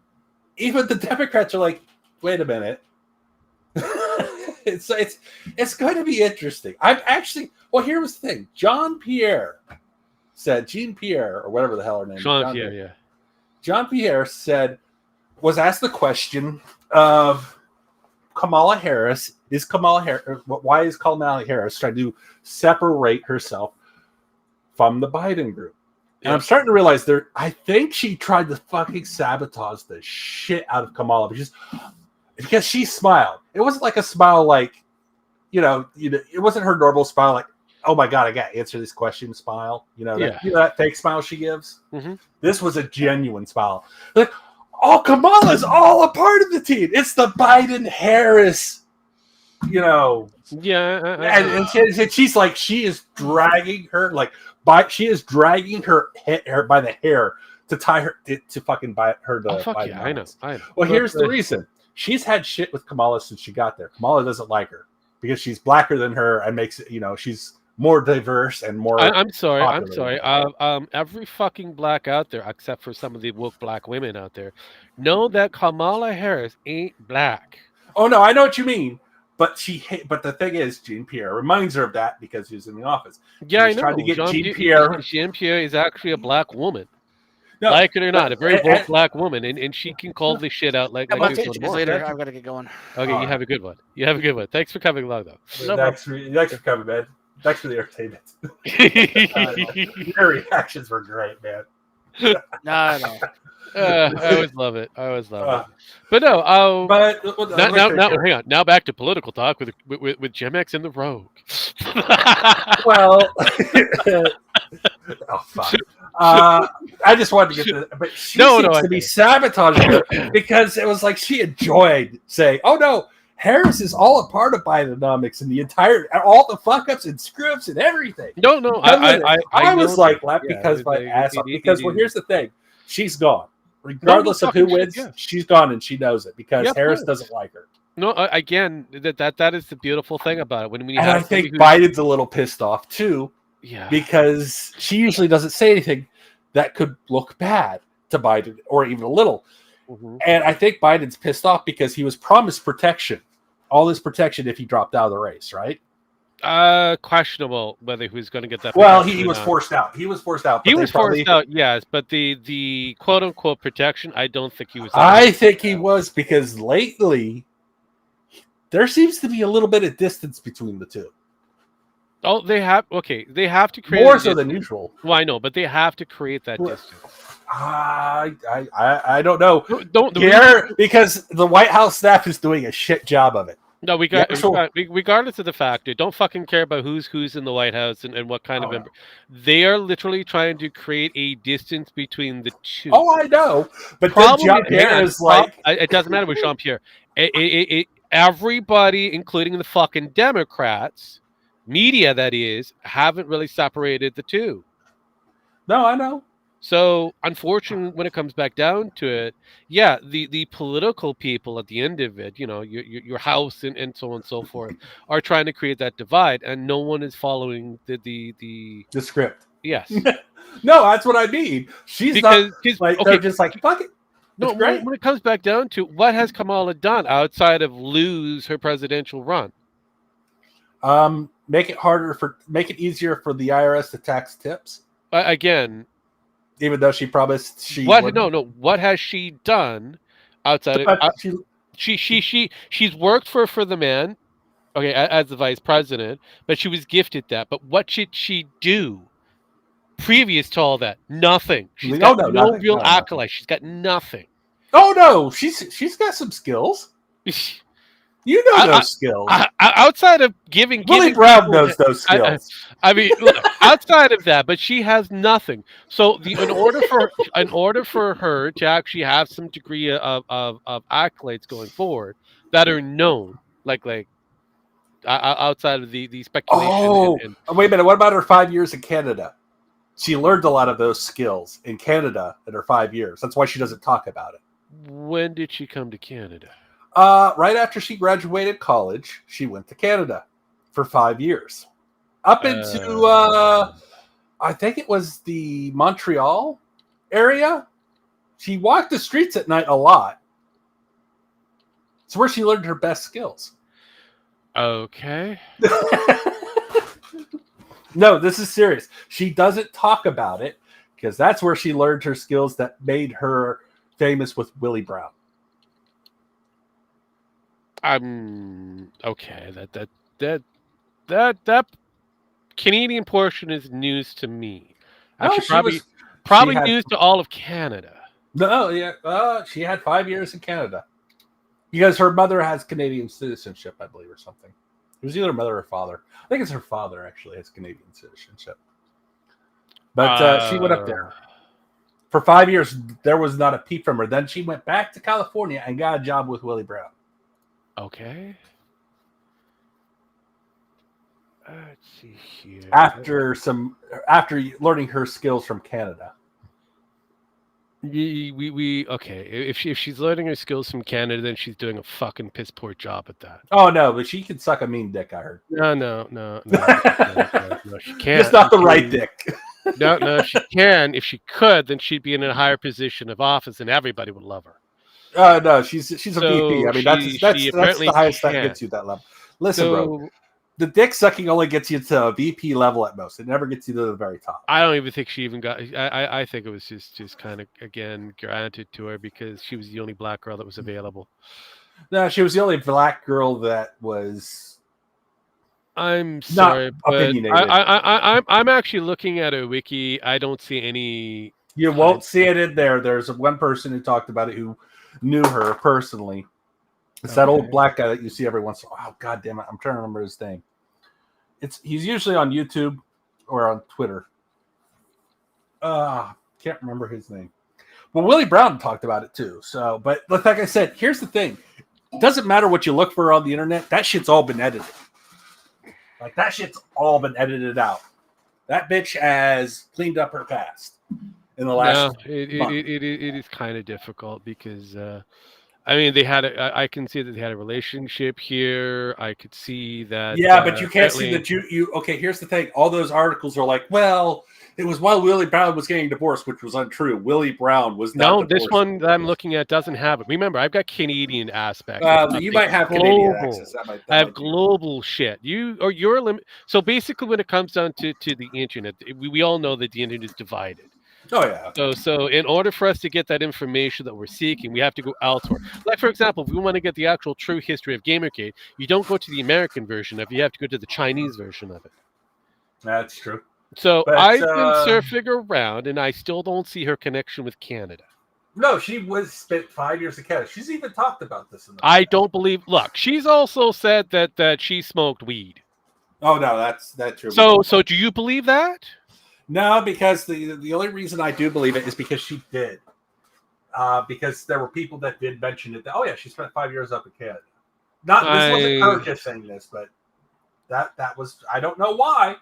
Even the Democrats are like, wait a minute. It's going to be interesting. Here was the thing. Jean Pierre, or whatever the hell her name is. Jean Pierre, yeah. Jean Pierre was asked the question of Kamala Harris. Why is Kamala Harris trying to separate herself from the Biden group? And I'm starting to realize I think she tried to fucking sabotage the shit out of Kamala because she smiled. It wasn't like a smile like, it wasn't her normal smile like, oh my God, I got to answer this question smile. That fake smile she gives? Mm-hmm. This was a genuine smile. Like, Kamala's all a part of the team. It's the Biden-Harris, Yeah. and she's like, she is dragging her, she is dragging her by the hair to tie her, to fucking buy her to fuck Biden. Yeah, I know. Well, here's the reason. She's had shit with Kamala since she got there. Kamala doesn't like her because she's blacker than her and makes it, she's more diverse and more. I'm sorry. Every fucking black out there, except for some of the woke black women out there, know that Kamala Harris ain't black. Oh no, I know what you mean. But the thing is, Jean Pierre reminds her of that because he was in the office. Yeah, I know. Trying to get Jean Pierre. Jean Pierre is actually a black woman. No, like it or not, a very bold black woman, and she can call this shit out like later. I've got to get going. Okay, you have a good one. Thanks for coming along, though. Thanks for coming, man. Thanks for the entertainment. Your reactions were great, man. No. I always love it. But no. Now, hang on. Now back to political talk with Jim X and the Rogue. Well, oh fuck. I just wanted to get to but she seems to be sabotaging her because it was like she enjoyed saying, "Oh no, Harris is all a part of Bidenomics and all the fuck ups and screw ups and everything." No, I was like that because my ass off. Because here's the thing, she's gone. Regardless of who wins, she's gone and she knows it because Harris doesn't like her. No, again, that is the beautiful thing about it. When you I think Biden's a little pissed off too. Yeah, because she usually doesn't say anything that could look bad to Biden or even a little. Mm-hmm. And I think Biden's pissed off because he was promised protection, all this protection if he dropped out of the race, right? Questionable whether he was going to get that. Well, he was forced out. He was forced out. Forced out, yes. But the quote unquote protection, I don't think he was. I think he was because lately there seems to be a little bit of distance between the two. Oh, they have to create more so than usual. Well, I know, but they have to create that distance. I don't know. Because the White House staff is doing a shit job of it. No, regardless of the factor, don't fucking care about who's in the White House and what kind of member. They are literally trying to create a distance between the two. Oh, I know. But Jean Pierre is like... It doesn't matter with Jean Pierre. Everybody, including the fucking Democrats, media that is, haven't really separated the two. No, I know. So, unfortunately, when it comes back down to it, the political people at the end of it, your house and so on and so forth, are trying to create that divide, and no one is following the script. Yes. No, that's what I mean. They're just like, fuck it. No, when it comes back down to what has Kamala done outside of lose her presidential run? Make it easier for the IRS to tax tips. Again, even though she promised she wouldn't. No. What has she done outside of she's worked for the man, okay, as the vice president, but she was gifted that. But what should she do previous to all that? Nothing. She's got no real accolade. She's got nothing. Oh no, she's got some skills. You know I, those skills. outside of Willie giving Brown people, knows those skills. I mean, look, outside of that, but she has nothing. So in order for her to actually have some degree of accolades going forward that are known, outside of the speculation Oh, and wait a minute. What about her 5 years in Canada? She learned a lot of those skills in Canada in her 5 years. That's why she doesn't talk about it. when did she come to Canada? Right after she graduated college, she went to Canada for 5 years. Up into, I think it was the Montreal area. She walked the streets at night a lot. It's where she learned her best skills. Okay. No, this is serious. She doesn't talk about it because that's where she learned her skills that made her famous with Willie Brown. I'm okay. That Canadian portion is news to me. No, Actually, she was. She probably had news to all of Canada. no, yeah. She had 5 years in Canada because her mother has Canadian citizenship, I believe, or something. It was either her mother or father. I think it's her father actually has Canadian citizenship. But she went up there for 5 years. There was not a peep from her. Then she went back to California and got a job with Willie Brown. Okay. Let's see here. After learning her skills from Canada. We okay. If she's learning her skills from Canada, then she's doing a fucking piss poor job at that. Oh no, but she can suck a mean dick, I heard. No, she can't. Just not the right dick. No, she can. If she could, then she'd be in a higher position of office, and everybody would love her. No, she's a VP. I mean, that's the highest that gets you that level. Listen, bro, the dick sucking only gets you to a VP level at most. It never gets you to the very top. I don't even think she even got. I think it was just kind of again granted to her because she was the only black girl that was available. No, she was the only black girl that was. I'm sorry, but opinionated. I'm actually looking at her wiki. I don't see any. You won't see it in there. There's one person who talked about it who knew her personally. It's that old black guy that you see every once in a while. Oh, God damn it. I'm trying to remember his name. He's usually on YouTube or on Twitter. Can't remember his name. Well, Willie Brown talked about it too. So, but like I said, here's the thing. It doesn't matter what you look for on the internet. That shit's all been edited. Like, that shit's all been edited out. That bitch has cleaned up her past in the last month. It is kind of difficult because, I mean, I can see that they had a relationship here. I could see that. Yeah, but you can't see that you. Okay, here's the thing. All those articles are like, well, it was while Willie Brown was getting divorced, which was untrue. Willie Brown was not divorced. This one that I'm looking at doesn't have it. Remember, I've got Canadian aspects. You might have Canadian access. I have global shit. You're limit. So basically, when it comes down to the internet, we all know that the internet is divided. Oh yeah. So in order for us to get that information that we're seeking, we have to go elsewhere. Like, for example, if we want to get the actual true history of Gamergate, you don't go to the American version of it. You have to go to the Chinese version of it. That's true. So I've been surfing around, and I still don't see her connection with Canada. No, she spent 5 years in Canada. She's even talked about this. I don't believe. Look, she's also said that she smoked weed. Oh no, that's true. So do you believe that? No, because the only reason I do believe it is because she did. Because there were people that did mention it. Oh yeah, she spent 5 years up in Canada. This wasn't her just saying this, but that was, I don't know why.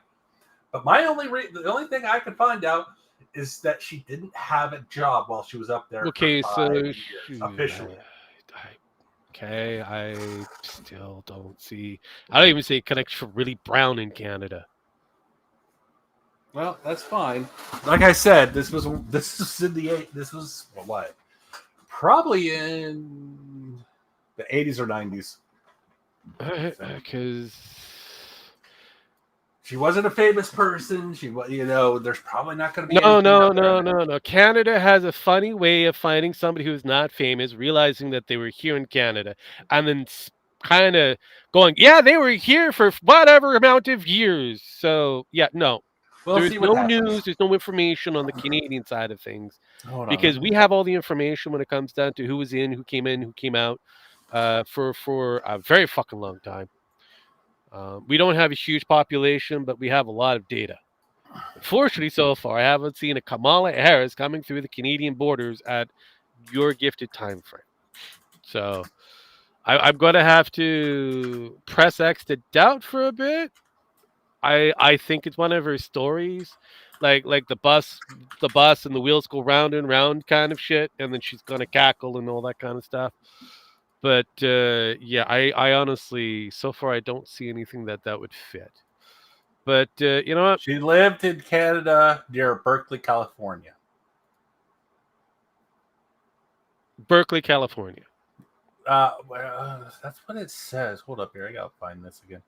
But the only thing I could find out is that she didn't have a job while she was up there. Okay, so years, officially. Okay, I still don't see. I don't even see a connection for Willie Brown in Canada. Well, that's fine. Like I said, this was what? Probably in the 80s or 90s. Because she wasn't a famous person. She was, there's probably not going to be. No. Canada has a funny way of finding somebody who's not famous, realizing that they were here in Canada, and then kind of going, yeah, they were here for whatever amount of years. So, yeah, no. There's no news, there's no information on the Canadian side of things because we have all the information when it comes down to who was in, who came out. for a very fucking long time. We don't have a huge population, but we have a lot of data. Unfortunately, so far, I haven't seen a Kamala Harris coming through the Canadian borders at your gifted time frame. So I'm going to have to press X to doubt for a bit. I think it's one of her stories, like the bus and the wheels go round and round kind of shit, and then she's gonna cackle and all that kind of stuff. But yeah, I honestly, so far, I don't see anything that would fit. But you know what? She lived in Canada near Berkeley, California. Berkeley, California. That's what it says. Hold up here. I gotta find this again.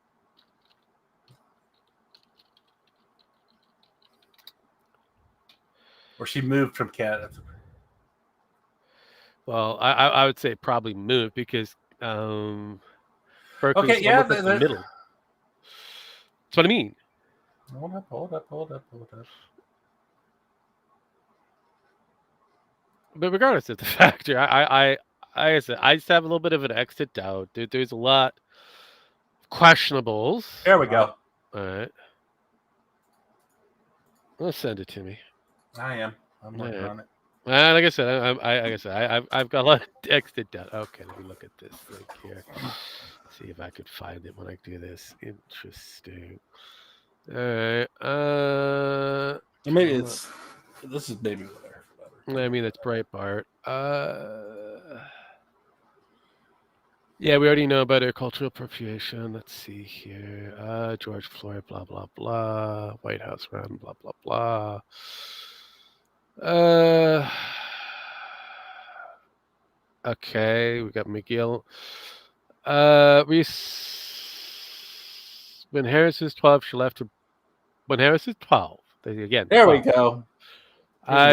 Or she moved from Canada. Well, I would say probably moved because Berkeley's Okay, yeah. almost like the middle. That's what I mean. Hold up. But regardless of the factor, like I said, I just have a little bit of an exit doubt. There's a lot questionables. There we go. All right. Well, send it to me. I am. I'm working on it. Like I said, I've got a lot of exit doubt. Okay, let me look at this link here. See if I could find it when I do this. Interesting. All right. Maybe it's. This is maybe what I heard about her. I mean, it's Breitbart. Yeah, we already know about her cultural appropriation. Let's see here. George Floyd, blah, blah, blah. White House run, blah, blah, blah. Okay, we got McGill. When Harris was 12, she left. When Harris is 12, again. There 12. we go.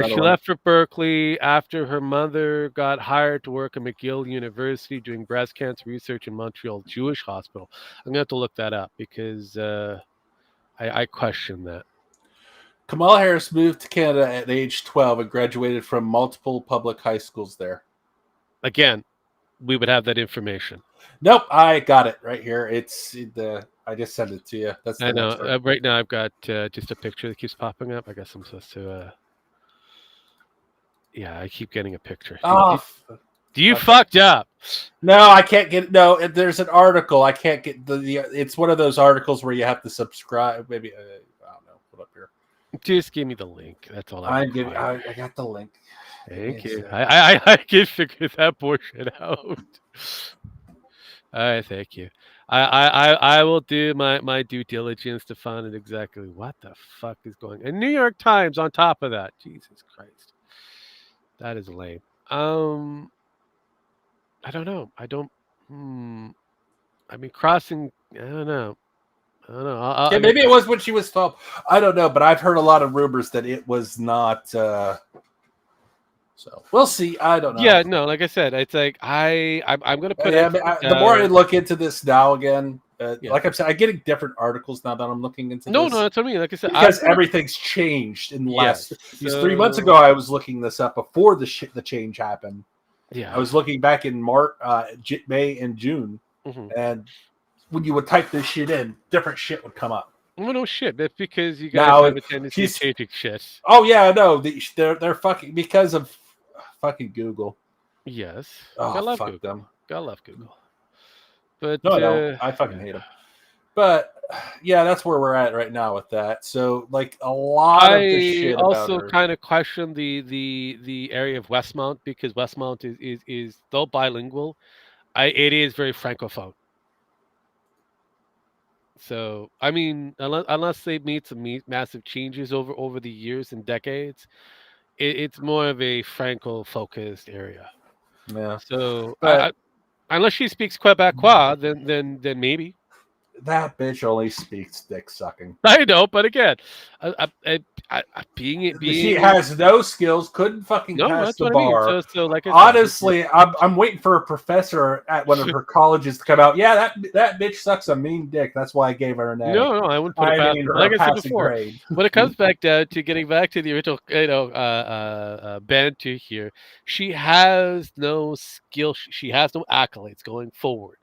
She left for Berkeley after her mother got hired to work at McGill University doing breast cancer research in Montreal Jewish Hospital. I'm gonna have to look that up because I question that. Kamala Harris moved to Canada at age 12 and graduated from multiple public high schools there. Again, we would have that information. Nope, I got it right here. I just sent it to you. That's I know. Right now, I've got just a picture that keeps popping up. I guess I'm supposed to. Yeah, I keep getting a picture. You fucked up. No, I can't get. No, there's an article. I can't get the. It's one of those articles where you have to subscribe. Maybe I don't know. Put up here. Just give me the link. That's all I got the link. Thank you. I can figure that portion out. All right, thank you. I will do my due diligence to find out exactly what the fuck is going. And New York Times on top of that. Jesus Christ, that is lame. I don't know. I mean, crossing. I don't know. Maybe it was when she was 12. I don't know, but I've heard a lot of rumors that it was not. So we'll see. I don't know. Yeah, no, like I said, it's like I'm gonna put. The more I look into this now again, like I'm saying, I'm getting different articles now that I'm looking into. No, this. No, that's what I mean. Like I said, because everything's changed in the last. Yes, 3 months ago, I was looking this up before the change happened. Yeah, I was looking back in March, May, and June, and when you would type this shit in, different shit would come up. Well, no shit. That's because you guys have a tendency to changing shit. Oh yeah, no, they're fucking because of fucking Google. Yes. Oh, love fuck Google. them. Gotta love Google. But no, I fucking hate them. But yeah, that's where we're at right now with that. So like a lot of this shit. I also kind of question the area of Westmount because Westmount is though bilingual, it is very francophone. So I mean, unless they've made some massive changes over the years and decades, it's more of a Franco-focused area. Yeah. So unless she speaks Quebecois, then maybe. That bitch only speaks dick sucking. I know, but again, being She has no skills, couldn't fucking no, pass that's the what I mean. bar. So like I said, Honestly, I'm waiting for a professor at one of her colleges to come out. Yeah, that bitch sucks a mean dick. That's why I gave her an A. no, I wouldn't put it I past mean, her. her Like I said passing before, grade. when it comes back down to getting back to the original, banter here, she has no skill. She has no accolades going forward.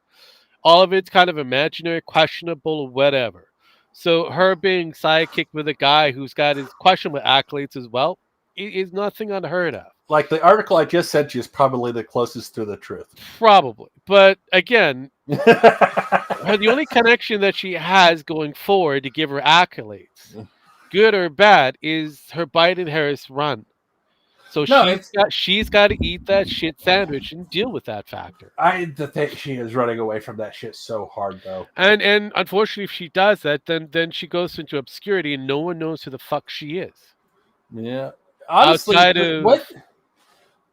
All of it's kind of imaginary, questionable, whatever. So her being sidekick with a guy who's got his questionable accolades as well is nothing unheard of. Like the article I just sent you is probably the closest to the truth. Probably, but again, the only connection that she has going forward to give her accolades, good or bad, is her Biden Harris run. So No, she's got to eat that shit sandwich and deal with that factor. I think she is running away from that shit so hard though. And unfortunately, if she does that, then she goes into obscurity and no one knows who the fuck she is Yeah, honestly, outside of what?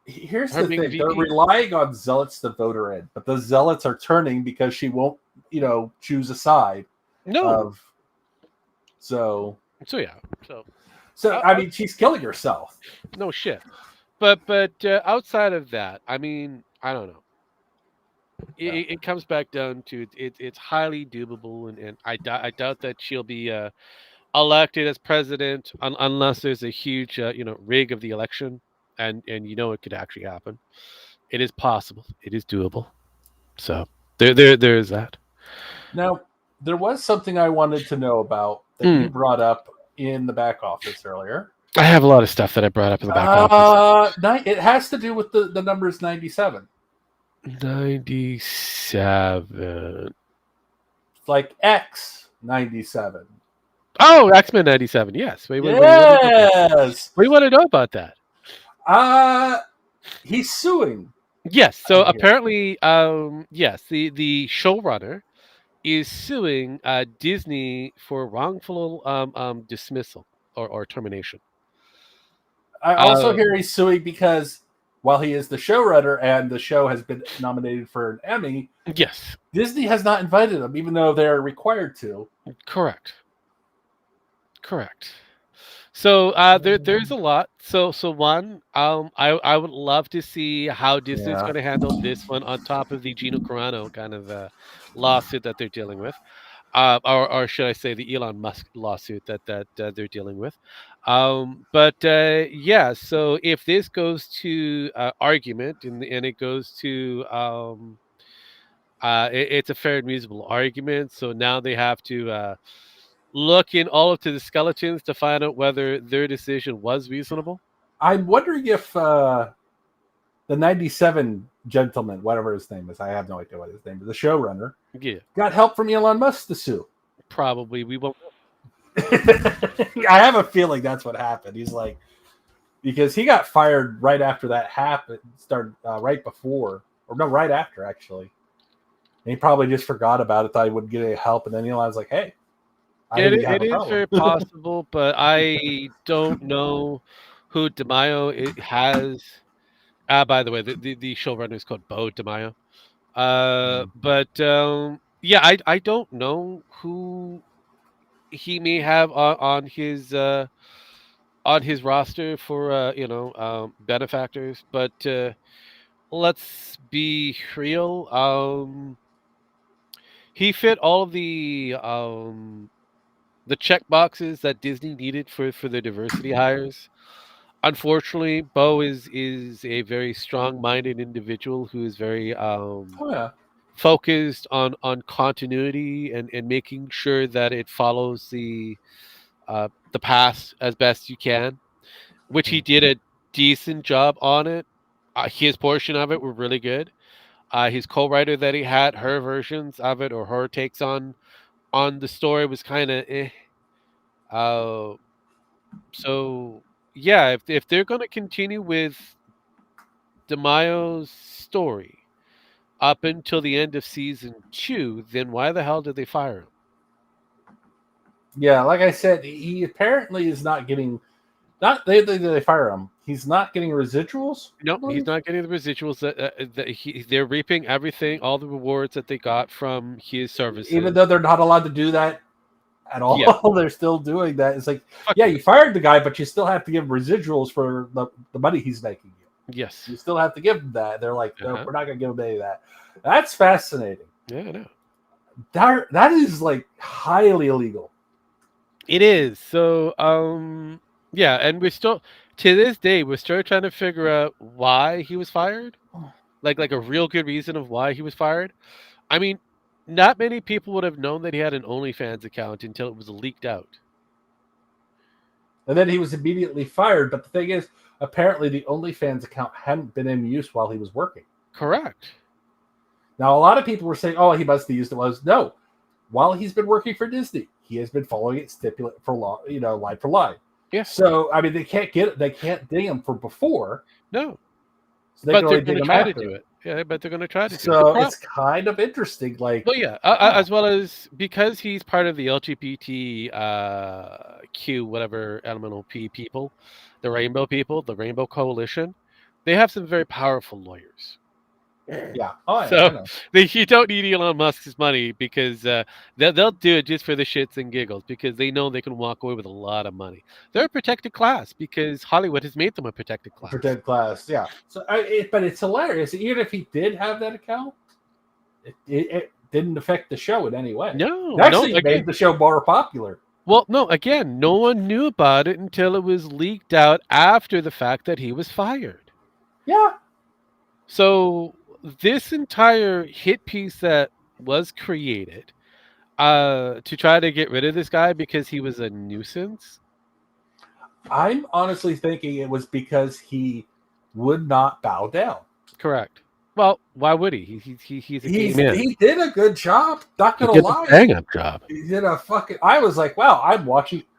Here's her the being thing: they're VP. relying on zealots to vote her in, but the zealots are turning because she won't, choose a side No, of. So, so yeah, so I mean, she's killing herself. no shit. But outside of that, I mean, I don't know. It comes back down to it's highly doable, and I doubt that she'll be elected as president unless there's a huge rig of the election, and it could actually happen. It is possible. It is doable. So there is that. Now, there was something I wanted to know about that you Mm. brought up in the back office earlier. I have a lot of stuff that I brought up in the back office. It has to do with the numbers 97. 97. Like X 97. Oh, X-Men 97. Yes. Wait, Yes. what do you want to know about that? He's suing. Yes. So I hear. apparently, yes, the showrunner is suing Disney for wrongful dismissal or termination. I also hear he's suing because while he is the showrunner and the show has been nominated for an Emmy, Yes. Disney has not invited him, even though they're required to. Correct. So there's a lot. So one, I would love to see how Disney's Yeah. going to handle this one on top of the Gino Carano kind of lawsuit that they're dealing with, or should I say the Elon Musk lawsuit that they're dealing with. But yeah, so if this goes to argument and it goes to it's a fair and reasonable argument. So now they have to look in all of to the skeletons to find out whether their decision was reasonable. I'm wondering if the 97 gentleman, whatever his name is, I have no idea what his name is, the showrunner, Yeah, got help from Elon Musk to sue. probably we won't. I have a feeling that's what happened. He's like, because he got fired right after that happened, started right before, or no, right after actually. And he probably just forgot about it, thought he wouldn't get any help, and then Elon's like, "Hey, It is very possible, but I don't know who DeMaio has. By the way, the showrunner is called Bo DeMaio. But yeah, I don't know who he may have on his roster for benefactors, but let's be real. He fit all of the check boxes that Disney needed for their diversity hires. Unfortunately, Bo is a very strong-minded individual who is very Oh yeah, focused on continuity and making sure that it follows the past as best you can, which he did a decent job on it. His portion of it were really good. His co-writer that he had, her versions of it or her takes on the story was kind of eh. Uh, so yeah, if they're gonna continue with DeMaio's story up until the end of season 2, then why the hell did they fire him? yeah. Like I said, he apparently is not getting Not they fire him. He's not getting residuals. I No, he's believe? not getting the residuals they're reaping everything, all the rewards that they got from his Even services. though they're not allowed to do that at all, Yeah, they're still doing that. It's like, fuck yeah, yeah. you fired the guy, but you still have to give residuals for the money he's making you. Yes. You still have to give them that. They're like, no, Uh-huh. we're not going to give them any of that. That's fascinating. Yeah, I know. That is like highly illegal. It is. So, yeah, and we're still to this day we're still trying to figure out why he was fired. Like a real good reason of why he was fired. I mean, not many people would have known that he had an OnlyFans account until it was leaked out. And then he was immediately fired. But the thing is, apparently the OnlyFans account hadn't been in use while he was working. Correct. Now, a lot of people were saying, oh, he must have used it. No. While he's been working for Disney, he has been following it stipulate for law, line for line. Yeah. So, I mean, they can't ding him for before. No. So they But can they're only going ding to him try to after. do it. Yeah, but they're going to try to do it. So it's kind of interesting. Like, well, yeah, as well as because he's part of the LGBTQ whatever elemental P people, the Rainbow Coalition, they have some very powerful lawyers. yeah. Oh, yeah, I So know. you don't need Elon Musk's money because they'll do it just for the shits and giggles because they know they can walk away with a lot of money. They're a protected class because Hollywood has made them a protected class. Protect class, yeah. So, but it's hilarious. Even if he did have that account, it didn't affect the show in any way. No, It actually again, made the show more popular. well, no, again, no one knew about it until it was leaked out after the fact that he was fired. Yeah. So this entire hit piece that was created to try to get rid of this guy because he was a nuisance. I'm honestly thinking it was because he would not bow down. Correct. Well, why would he? He's a gay man. He did a good job. Not He gonna did lie. a bang up job. He did a fucking. I was like, wow,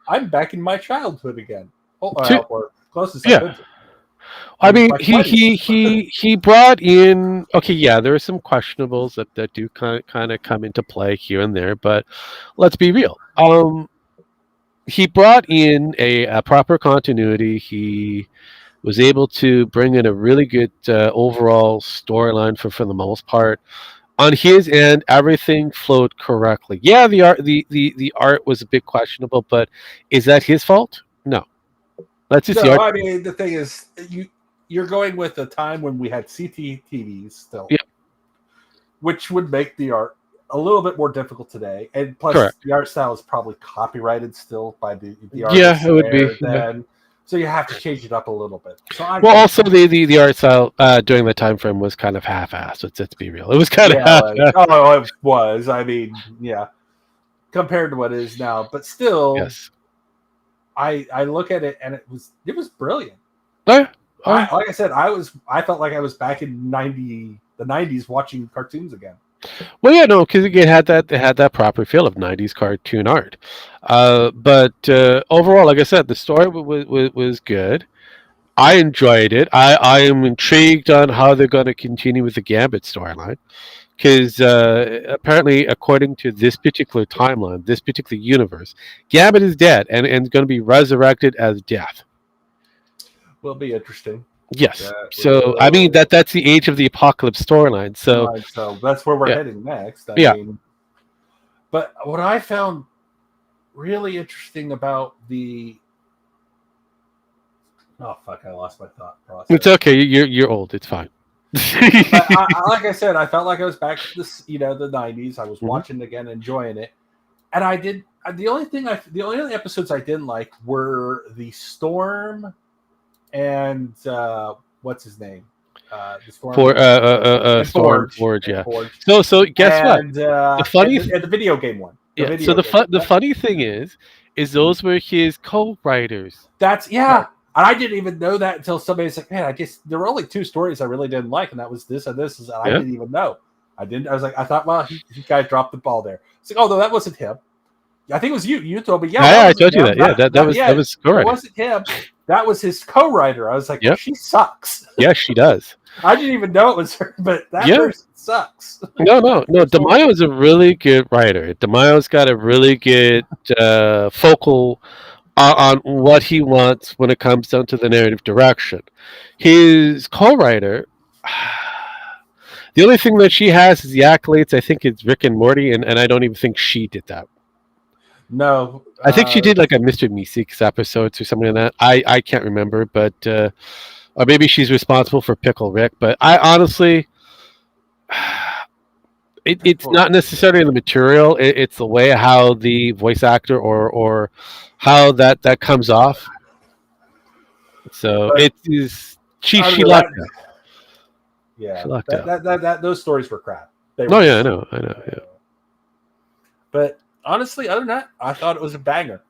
I'm back in my childhood again. Or closest I could. I mean, My he brought in. Okay, yeah, there are some questionables that do kind of come into play here and there, but let's be real. He brought in a proper continuity. He was able to bring in a really good overall storyline for the most part. On his end, everything flowed correctly. Yeah, the art was a bit questionable, but is that his fault? No. That's just the No, art. I mean the thing is, you're going with a time when we had CCTVs still, Yeah. which would make the art a little bit more difficult today. And plus, Correct. the art style is probably copyrighted still by the Yeah, artist it would be, there. Then, so you have to change it up a little bit. So Well, also the art style during the time frame was kind of half-assed. Let's be real. It was kind of it was. I mean, yeah, compared to what it is now, but still, yes. I look at it and it was brilliant. Yeah. Like I said, I felt like I was back in the 90s watching cartoons again. Well, yeah, no, because it had that proper feel of '90s cartoon art. But overall, like I said, the story was good. I enjoyed it. I am intrigued on how they're going to continue with the Gambit storyline. Because apparently, according to this particular timeline, this particular universe, Gambit is dead and going to be resurrected as Death. Will be interesting. Yes. So I mean that's the Age of the Apocalypse storyline. So that's where we're yeah. heading next. I Yeah. mean, but what I found really interesting about the I lost my thought process. It's okay. You're old. It's fine. But like I said, I felt like I was back to this, the 90s. I was watching it again, enjoying it, and I did. The only episodes I didn't like were the Storm and what's his name? The Storm. Storm Forge. Yeah. Forge. So guess what? The funny the video game one. Yeah. So the funny thing is those were his co-writers. That's yeah. And I didn't even know that until somebody's like, "Man, I guess there were only two stories I really didn't like, and that was this and this." And I didn't even know. I was like, I thought, well, he guy dropped the ball there. It's like, oh no, that wasn't him. I think it was you. You told me, yeah, I told you that. Yeah, that was correct. It wasn't him. That was his co-writer. I was like, she sucks. Yeah, she does. I didn't even know it was her, but that person sucks. No. DeMaio is a really good writer. DeMaio's got a really good focal on what he wants when it comes down to the narrative direction. His co-writer, the only thing that she has is the accolades. I think it's Rick and Morty, and I don't even think she did that. No, I think she did like a Mr. Meeseeks episodes or something like that. I can't remember, but or maybe she's responsible for Pickle Rick. But I honestly, it's not necessarily the material. It's the way how the voice actor or how that comes off. So but it is I don't she know, lucked out. yeah, She lucked out. that those stories were crap. They Oh were yeah, I just, know, yeah. but honestly, other than that, I thought it was a banger.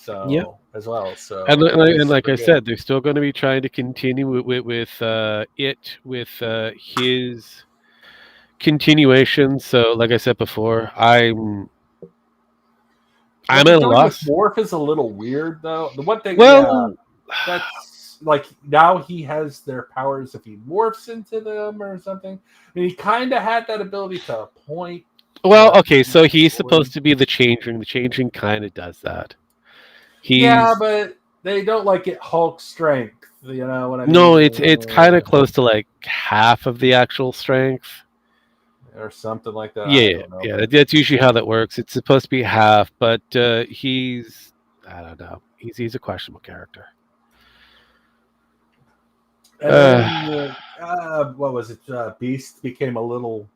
Yeah. So as well, so And it was like super I good. said, they're still going to be trying to continue with his continuation. So, like I said before, What I'm they're at a doing with loss. Morph is a little weird, though. The one thing, yeah, Well, that's like now he has their powers if he morphs into them or something. And he kind of had that ability to point. okay. So he's supposed to be the changeling. The changeling kind of does that. Yeah, He's but they don't like get Hulk strength. You know what I no, mean? it's kind of close to like half of the actual strength. Or something like that. I Yeah, don't know. yeah. But That's usually how that works. It's supposed to be half, but he's I don't know. He's a questionable character. and then what was it? Beast became a little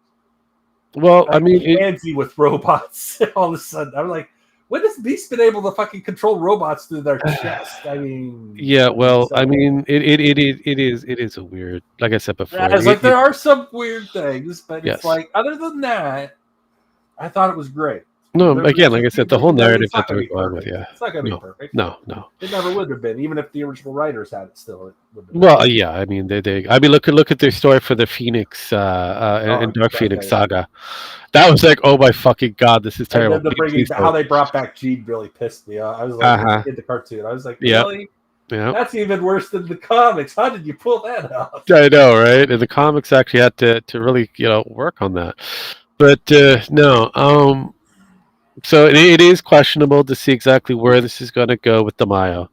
Well, I mean, handsy with robots. All of a sudden, I'm like, when has Beast been able to fucking control robots through their chest? I mean, yeah. Well, I so mean, it is a weird. Like I said before, it's like there are some weird things, but it's yes. like other than that, I thought it was great. No, The again, like I producers said, the keep whole it, but narrative it's that not they're going to be going with, perfect. yeah. It's not going to be No, perfect. no. It never would have been, even if the original writers had it. Still, it would have been. Well, yeah. I mean, I mean, look at their story for the Phoenix Oh, and Dark Phoenix okay. saga. That was like, oh my fucking god, this is And terrible. then the bringing Please how don't. they brought back Gene really pissed me off. I was like, Uh-huh. in the cartoon, I was like, Yep. really? Yeah. That's even worse than the comics. How did you pull that off? I know, right? And the comics actually had to really, work on that. But no, so it is questionable to see exactly where this is going to go with the Mayo.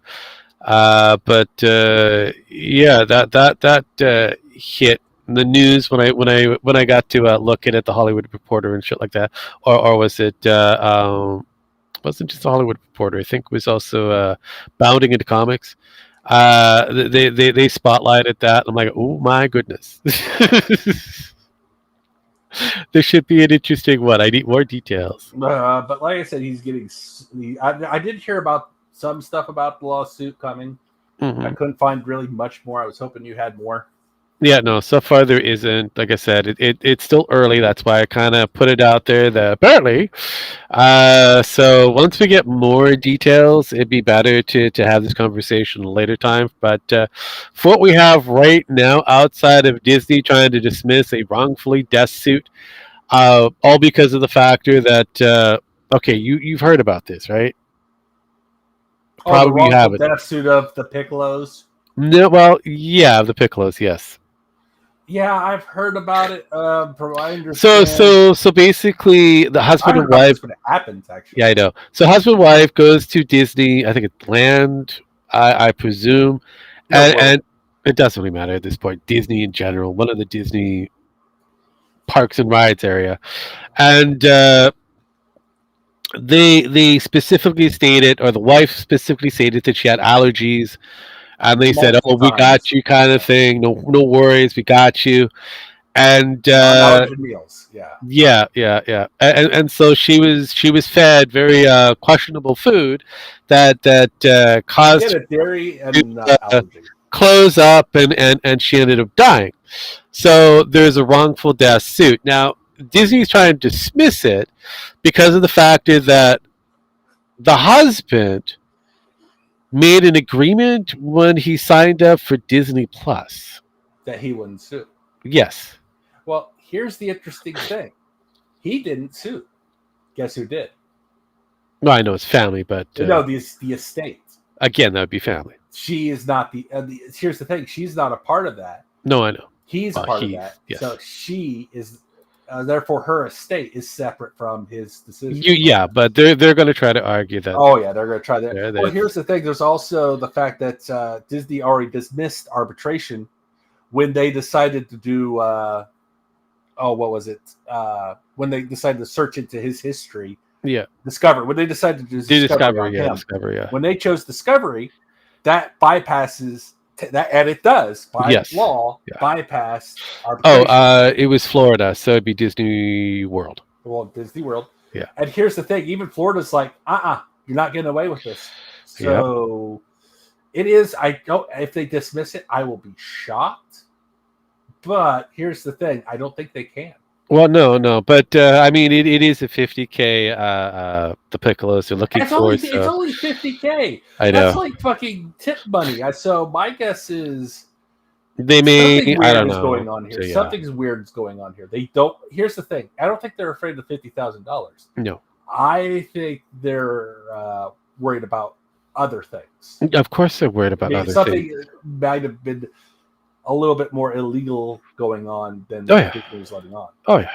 But yeah, that hit the news when I got to look at the Hollywood Reporter and shit like that, or was it wasn't just the Hollywood Reporter? I think it was also Bounding into Comics. They spotlighted that. I'm like, oh my goodness. This should be an interesting one. I need more details. But like I said, he's getting. I did hear about some stuff about the lawsuit coming. Mm-hmm. I couldn't find really much more. I was hoping you had more. Yeah, no, so far there isn't. Like I said, it's still early. That's why I kind of put it out there that apparently. So once we get more details, it'd be better to have this conversation a later time. But for what we have right now, outside of Disney trying to dismiss a wrongfully death suit, all because of the factor that, okay, you've heard about this, right? Oh, the Probably you wrongful haven't. death suit of the Piccolos. No, well, yeah, the Piccolos, yes. Yeah, I've heard about it. From what I understand. So basically, the I husband heard and about wife. this when it happens. Actually, Yeah, I know. So husband and wife goes to Disney. I think it's Land, I presume, and it doesn't really matter at this point. Disney in general, one of the Disney parks and rides area, and they specifically stated, or the wife specifically stated that she had allergies, and they said, multiple "Oh, we times. got you," kind of thing. No worries, we got you. And Non-allergen meals. Yeah. yeah, and so she was fed very questionable food that She caused had her a dairy to and nut allergy. close up, and she ended up dying. So there's a wrongful death suit. Now Disney's trying to dismiss it because of the factor that the husband made an agreement when he signed up for Disney Plus. That he wouldn't sue. Yes. Well, here's the interesting thing. He didn't sue. Guess who did? No, I know it's family, but No, the estate. again, that would be family. She is not here's the thing. She's not a part of that. No, I know. He's part of that. Yes. So she is therefore her estate is separate from his decision. Yeah, but they're going to try to argue that. Oh yeah, they're going to try that. Yeah, Well, here's the thing. There's also the fact that Disney already dismissed arbitration when they decided to do. What was it? When they decided to search into his history. Yeah, Discover. When they decided to do Discovery on him. Discovery. Yeah. When they chose Discovery, that bypasses that, and it does by law bypass arbitration. It was Florida, so it'd be Disney World. Well, Disney World. Yeah. And here's the thing: even Florida's like, you're not getting away with this. So it is. I don't. If they dismiss it, I will be shocked. But here's the thing: I don't think they can. Well, no, but I mean, it is a $50K. The Piccolos are looking for. It's only $50K. I know. That's like fucking tip money. So my guess is they may. I don't know. Going on here. So, something's weird is going on here. They don't. Here's the thing. I don't think they're afraid of $50,000. No. I think they're worried about other things. Of course, they're worried about other something things. Might have been a little bit more illegal going on than Disney was letting on. Oh yeah.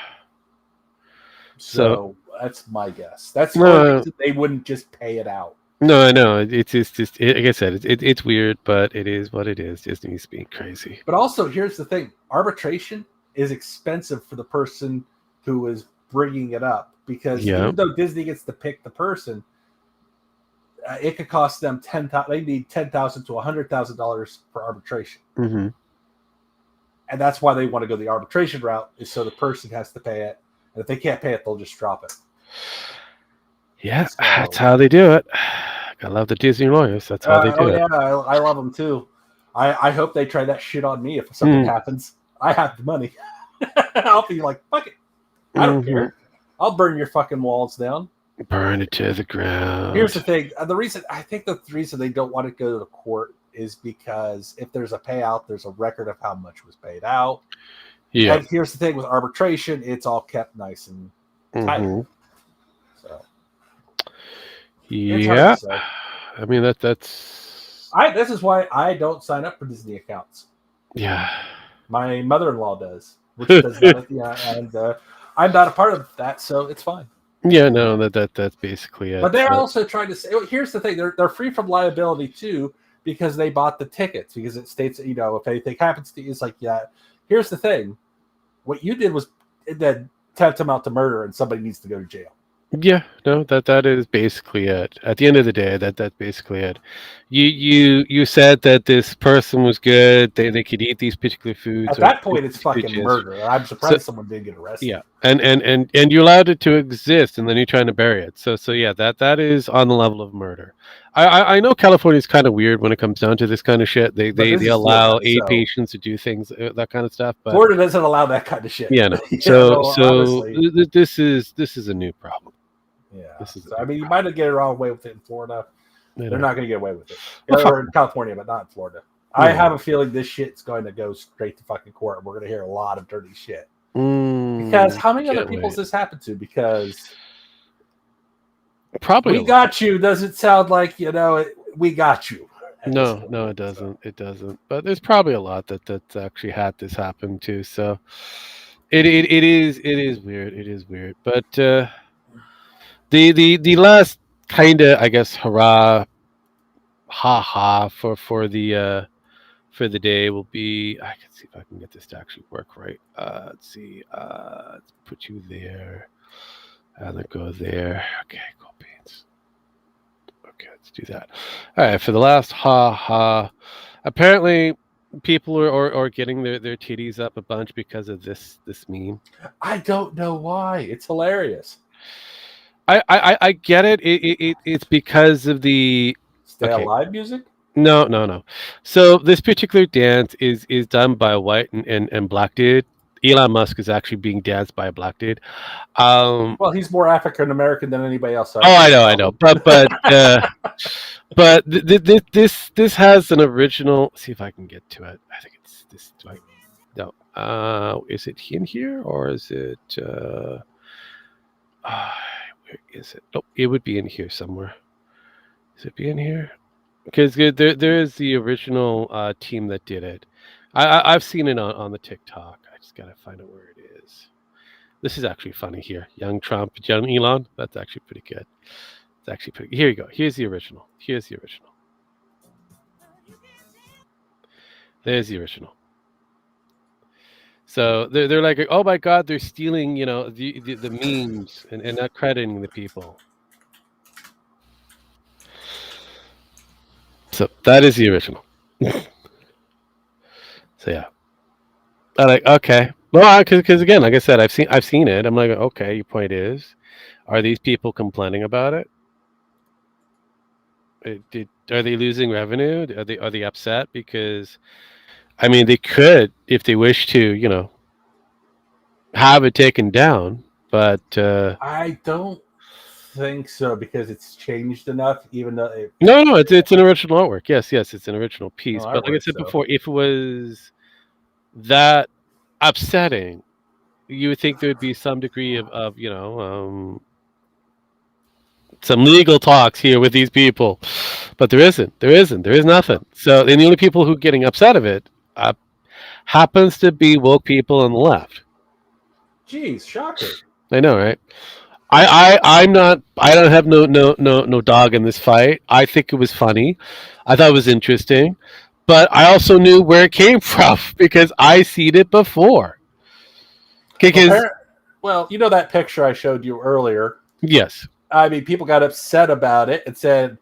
So that's my guess. That's the only reason they wouldn't just pay it out. No, I know. It's just like I said, it's weird, but it is what it is. Disney's being crazy. But also, here's the thing: arbitration is expensive for the person who is bringing it up because even though Disney gets to pick the person, it could cost them they need $10,000 to $100,000 for arbitration. Mm-hmm. And that's why they want to go the arbitration route, is so the person has to pay it. And if they can't pay it, they'll just drop it. Yeah, so, that's how they do it. I love the Disney lawyers. That's how they do it. Yeah, I love them too. I hope they try that shit on me if something happens. I have the money. I'll be like, fuck it. I don't care. I'll burn your fucking walls down. Burn it to the ground. Here's the thing. The reason they don't want to go to the court is because if there's a payout, there's a record of how much was paid out. Yeah. And here's the thing with arbitration, it's all kept nice and tight. Mm-hmm. So yeah. I mean that's this is why I don't sign up for Disney accounts. Yeah. My mother-in-law does, which does that, and I'm not a part of that, so it's fine. Yeah, no, that's basically it. But they're also trying to say, here's the thing: they're free from liability too, because they bought the tickets. Because it states, if anything happens to you, it's like, here's the thing: what you did was then tantamount to murder, and somebody needs to go to jail. Yeah, no, that is basically it. At the end of the day, that's basically it. You said that this person was good. They could eat these particular foods. At that point, it's fucking murder. I'm surprised someone didn't get arrested. Yeah, and you allowed it to exist, and then you're trying to bury it. So yeah, that is on the level of murder. I know California's kind of weird when it comes down to this kind of shit. They allow aid patients to do things, that kind of stuff. But Florida doesn't allow that kind of shit. Yeah, no. So this is a new problem. Yeah. I mean, you might get away with it in Florida. They're not going to get away with it. Or in California, but not in Florida. I have a feeling this shit's going to go straight to fucking court, and we're going to hear a lot of dirty shit. Because how many other people has this happened to? Because probably we got you doesn't sound like, we got you. No, it doesn't. It doesn't. But there's probably a lot that's actually had this happen too. So it is weird. It is weird. But the last kind of, I guess, hurrah, for the day will be. I can see if I can get this to actually work right. Let's see. Let's put you there, and then go there. Okay, cool beans. Okay, let's do that. All right, for the last apparently people are getting their titties up a bunch because of this meme. I don't know why. It's hilarious. I get it. It's because of the Stay Alive music? No. So this particular dance is done by a white and black dude. Elon Musk is actually being danced by a black dude. Well, he's more African American than anybody else. I know. But this has an original. See if I can get to it. I think it's this. No. Is it in here or is it? Where is it? Oh, it would be in here somewhere. Is it be in here? Because there is the original team that did it. I've seen it on the TikTok. I just gotta find out where it is. This is actually funny here. Young Trump, young Elon. That's actually pretty good. It's actually pretty. Here you go. Here's the original. Here's the original. There's the original. So they're like, oh my god, they're stealing, the memes and not crediting the people. So that is the original. So yeah, I like okay. Well, because again, like I said, I've seen it. I'm like, okay, your point is, are these people complaining about it? Are they losing revenue? Are they upset because I mean they could if they wish to, have it taken down, but I don't think so because it's changed enough. Even though no, it's an original artwork. Yes, it's an original piece. But like I artwork, said so before, if it was that upsetting, you would think there would be some degree of some legal talks here with these people, but there isn't. There is nothing. So, and the only people who are getting upset of it uh, happens to be woke people on the left. geez, shocker. I know, right? I'm not. I don't have no dog in this fight. I think it was funny. I thought it was interesting, but I also knew where it came from because I seen it before. Well, Because you know that picture I showed you earlier. yes, I mean, people got upset about it and said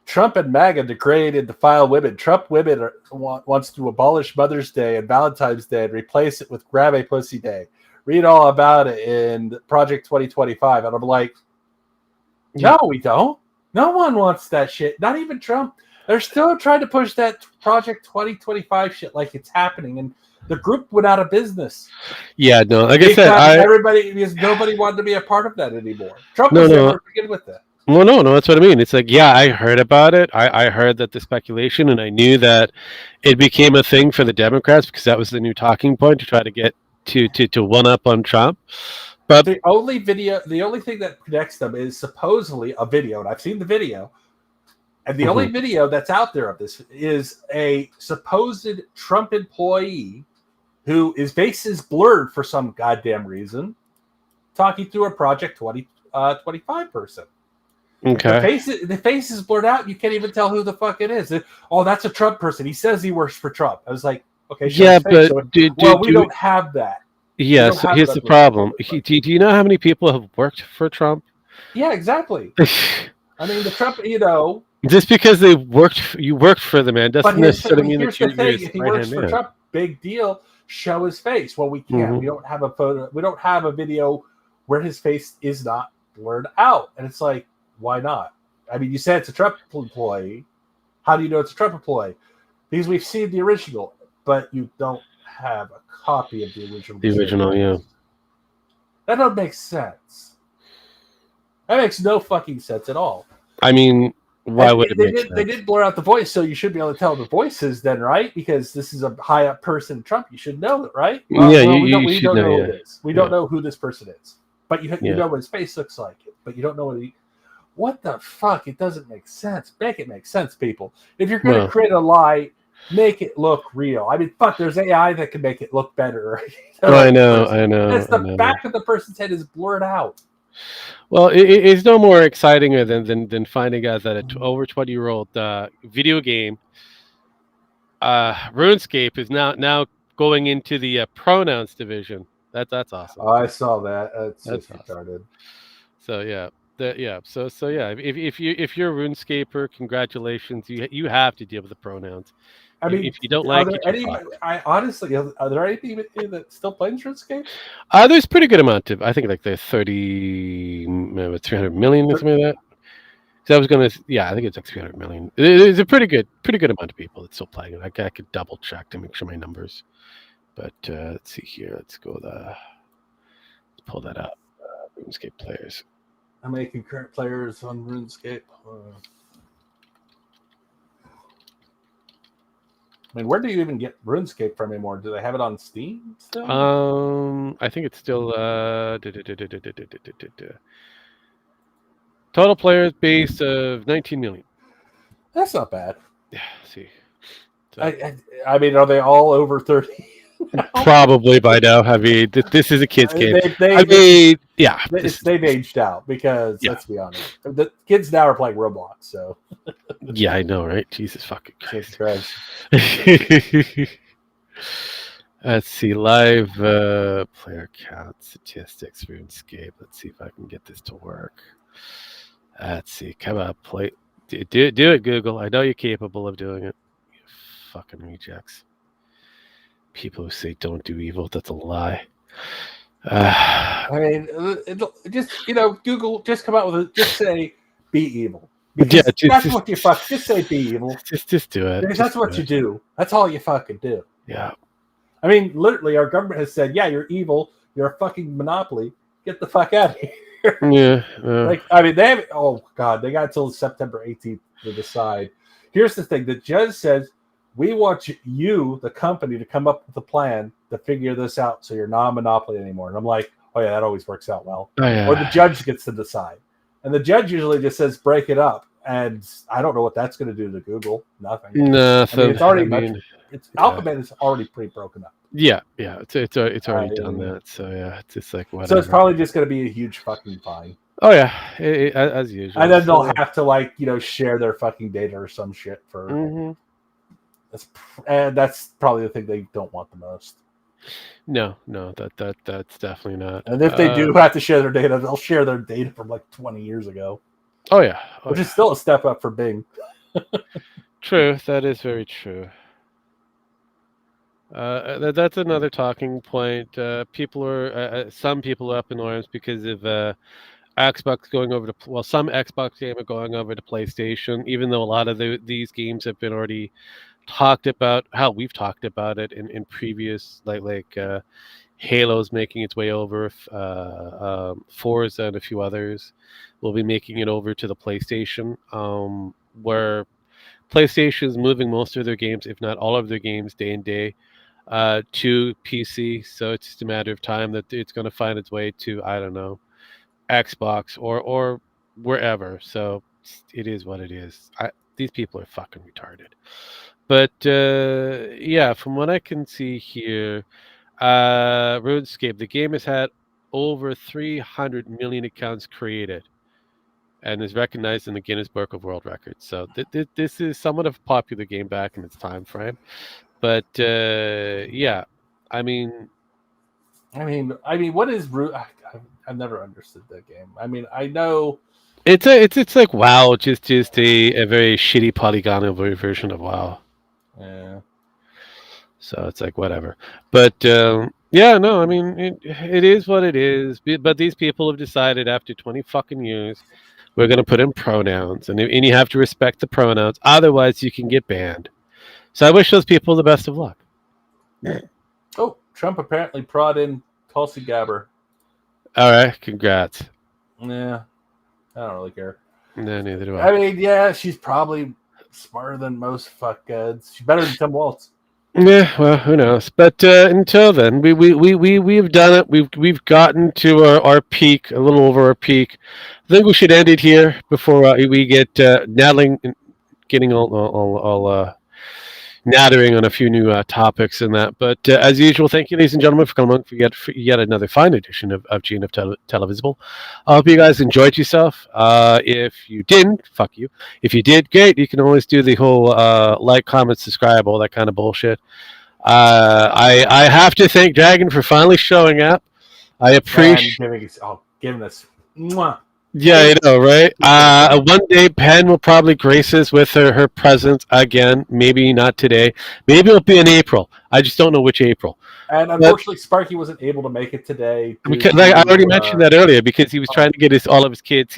Trump and MAGA degrade and defile women. Trump women wants to abolish Mother's Day and Valentine's Day and replace it with Grab a Pussy Day. Read all about it in Project 2025. And I'm like, no, we don't. No one wants that shit. Not even Trump. They're still trying to push that Project 2025 shit like it's happening. And the group went out of business. yeah, no. Like I said, because nobody wanted to be a part of that anymore. Trump no, was no. never to begin with that. Well, no, that's what I mean. It's like, yeah, I heard about it. I heard that the speculation, and I knew that it became a thing for the Democrats because that was the new talking point to try to get to one up on Trump. But The only thing that connects them is supposedly a video, and I've seen the video. And the only video that's out there of this is a supposed Trump employee who his face is blurred for some goddamn reason, talking to a Project 2025 person. okay, The face is blurred out. You can't even tell who the fuck it is. Oh, that's a Trump person. He says he works for Trump. I was like, okay, show yeah, his face. but So we don't have that. yeah. don't So have here's that the person. problem. Do you know how many people have worked for Trump? Yeah, exactly. I mean, the Trump, Just because you worked for the man doesn't necessarily mean that here's the you're thing: his if he right works hand for man. Trump, big deal. Show his face. Well, we can't. Mhm. We don't have a photo. We don't have a video where his face is not blurred out. And it's like, why not? I mean, you said it's a Trump employee. How do you know it's a Trump employee? Because we've seen the original, but you don't have a copy of the original. The original, yeah. That doesn't make sense. That makes no fucking sense at all. I mean, why would it make sense? They did blur out the voice, so you should be able to tell the voices then, right? Because this is a high up person, Trump. You should know it, right? Yeah, we you should don't know know, who yeah. it is. We don't know who this person is, but you Yeah. know what his face looks like. But you don't know what he. What the fuck? It doesn't make sense. Make it make sense, people. If you're going to Well. create a lie, make it look real. I mean, fuck, there's AI that can make it look better. I know. It's the I know. back of the person's head is blurred out. Well, it's no more exciting than finding out that an over 20-year-old video game, RuneScape, is now going into the pronouns division. That's awesome. Oh, I saw that. That's That's awesome. retarded. So yeah, so yeah. If you're a RuneScaper, congratulations. You have to deal with the pronouns. I mean, If you don't are like there it, any? you're fucked. I honestly, are there any people that still playing RuneScape? There's a pretty good amount of. I think like there's 300 million or something like that. So I was gonna, yeah, I think it's like 300 million. It's a pretty good amount of people that's still playing it. I could double check to make sure my numbers. But let's see here. Let's pull that up. RuneScape players. How many concurrent players on RuneScape? I mean, where do you even get RuneScape from anymore? Do they have it on Steam still? I think it's still total players base of 19 million. That's not bad. Yeah, see. So, I mean, are they all over 30? Probably by now. I mean, this is a kid's game. They I mean, yeah. they've aged out because Yeah. let's be honest, the kids now are playing Roblox. So Yeah, I know, right? Jesus fucking Jesus Christ. Christ. Let's see, live player count statistics for RuneScape. Let's see if I can get this to work. Let's see, come on, play. Do it, Google. I know you're capable of doing it. You fucking rejects. People who say don't do evil, that's a lie. I mean, just Google, just come out with just say be evil. Because that's what you just say be evil. Just do it. Because that's what you do. That's all you fucking do. Yeah. I mean, literally, our government has said, yeah, you're evil. You're a fucking monopoly. Get the fuck out of here. Yeah. Like, I mean, they have, oh, God, they got until September 18th to decide. Here's the thing. The judge says, we want you, the company, to come up with a plan to figure this out so you're not a monopoly anymore. And I'm like, oh, yeah, that always works out well. Oh, yeah. Or the judge gets to decide. And the judge usually just says, break it up. And I don't know what that's going to do to Google. Nothing. Nothing. I mean, it's already Alphabet is already pretty broken up. Yeah. It's already done that. So yeah, it's just like whatever. So it's probably just going to be a huge fucking fine. Oh yeah, as usual. And then they'll have to share their fucking data or some shit for. Mm-hmm. That's probably the thing they don't want the most. No, that's definitely not. And if they do have to share their data, they'll share their data from like 20 years ago. Oh yeah, which is still a step up for Bing. True, that is very true. That's another talking point. People are some people are up in arms because of Xbox going over to some Xbox games are going over to PlayStation, even though a lot of these games have been already talked about. How we've talked about it in previous like Halo's making its way over. Forza and a few others will be making it over to the PlayStation, where PlayStation is moving most of their games, if not all of their games, day and day to PC. So it's just a matter of time that it's going to find its way to, I don't know, Xbox or wherever. So it is what it is. These people are fucking retarded. But yeah, from what I can see here, RuneScape, the game has had over 300 million accounts created and is recognized in the Guinness Book of World Records. So this is somewhat of a popular game back in its time frame. But yeah, I mean, what is Root? I've never understood that game. I mean, I know it's like WoW, just a very shitty polygonal version of WoW. Yeah. So it's like whatever. But yeah, no, I mean it is what it is. But these people have decided after 20 fucking years, we're going to put in pronouns, and you have to respect the pronouns. Otherwise, you can get banned. So I wish those people the best of luck. Oh, Trump apparently brought in Tulsi Gabbard. All right, congrats. Yeah, I don't really care. No, neither do I. I mean, yeah, she's probably smarter than most fuckheads. She's better than Tim Waltz. Yeah, well, who knows? But until then, we've done it. We've gotten to our peak, a little over our peak. I think we should end it here before we get getting all nattering on a few new topics and that. But as usual, thank you, ladies and gentlemen, for coming on for yet another fine edition of GNF Televisable. I hope you guys enjoyed yourself. If you didn't, fuck you. If you did, great. You can always do the whole like, comment, subscribe, all that kind of bullshit. I have to thank Dragon for finally showing up. I appreciate giving us. Mwah. Yeah, I know, right? One day, Penn will probably grace us with her presence again. Maybe not today. Maybe it'll be in April. I just don't know which April. And unfortunately, Sparky wasn't able to make it today. Because, I already mentioned that earlier, because he was trying to get all of his kids,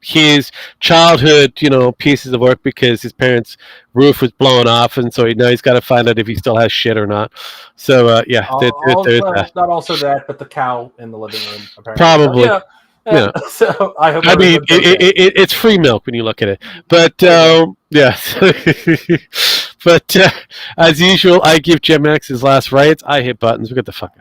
his childhood, pieces of work, because his parents' roof was blowing off, and so now he's got to find out if he still has shit or not. So, yeah. There's that. Not also that, but the cow in the living room, apparently. Probably. So, yeah. So I hope. I mean, it's free milk when you look at it, but yes. But as usual, I give Jim X his last rights. I hit buttons. We get the fuck out.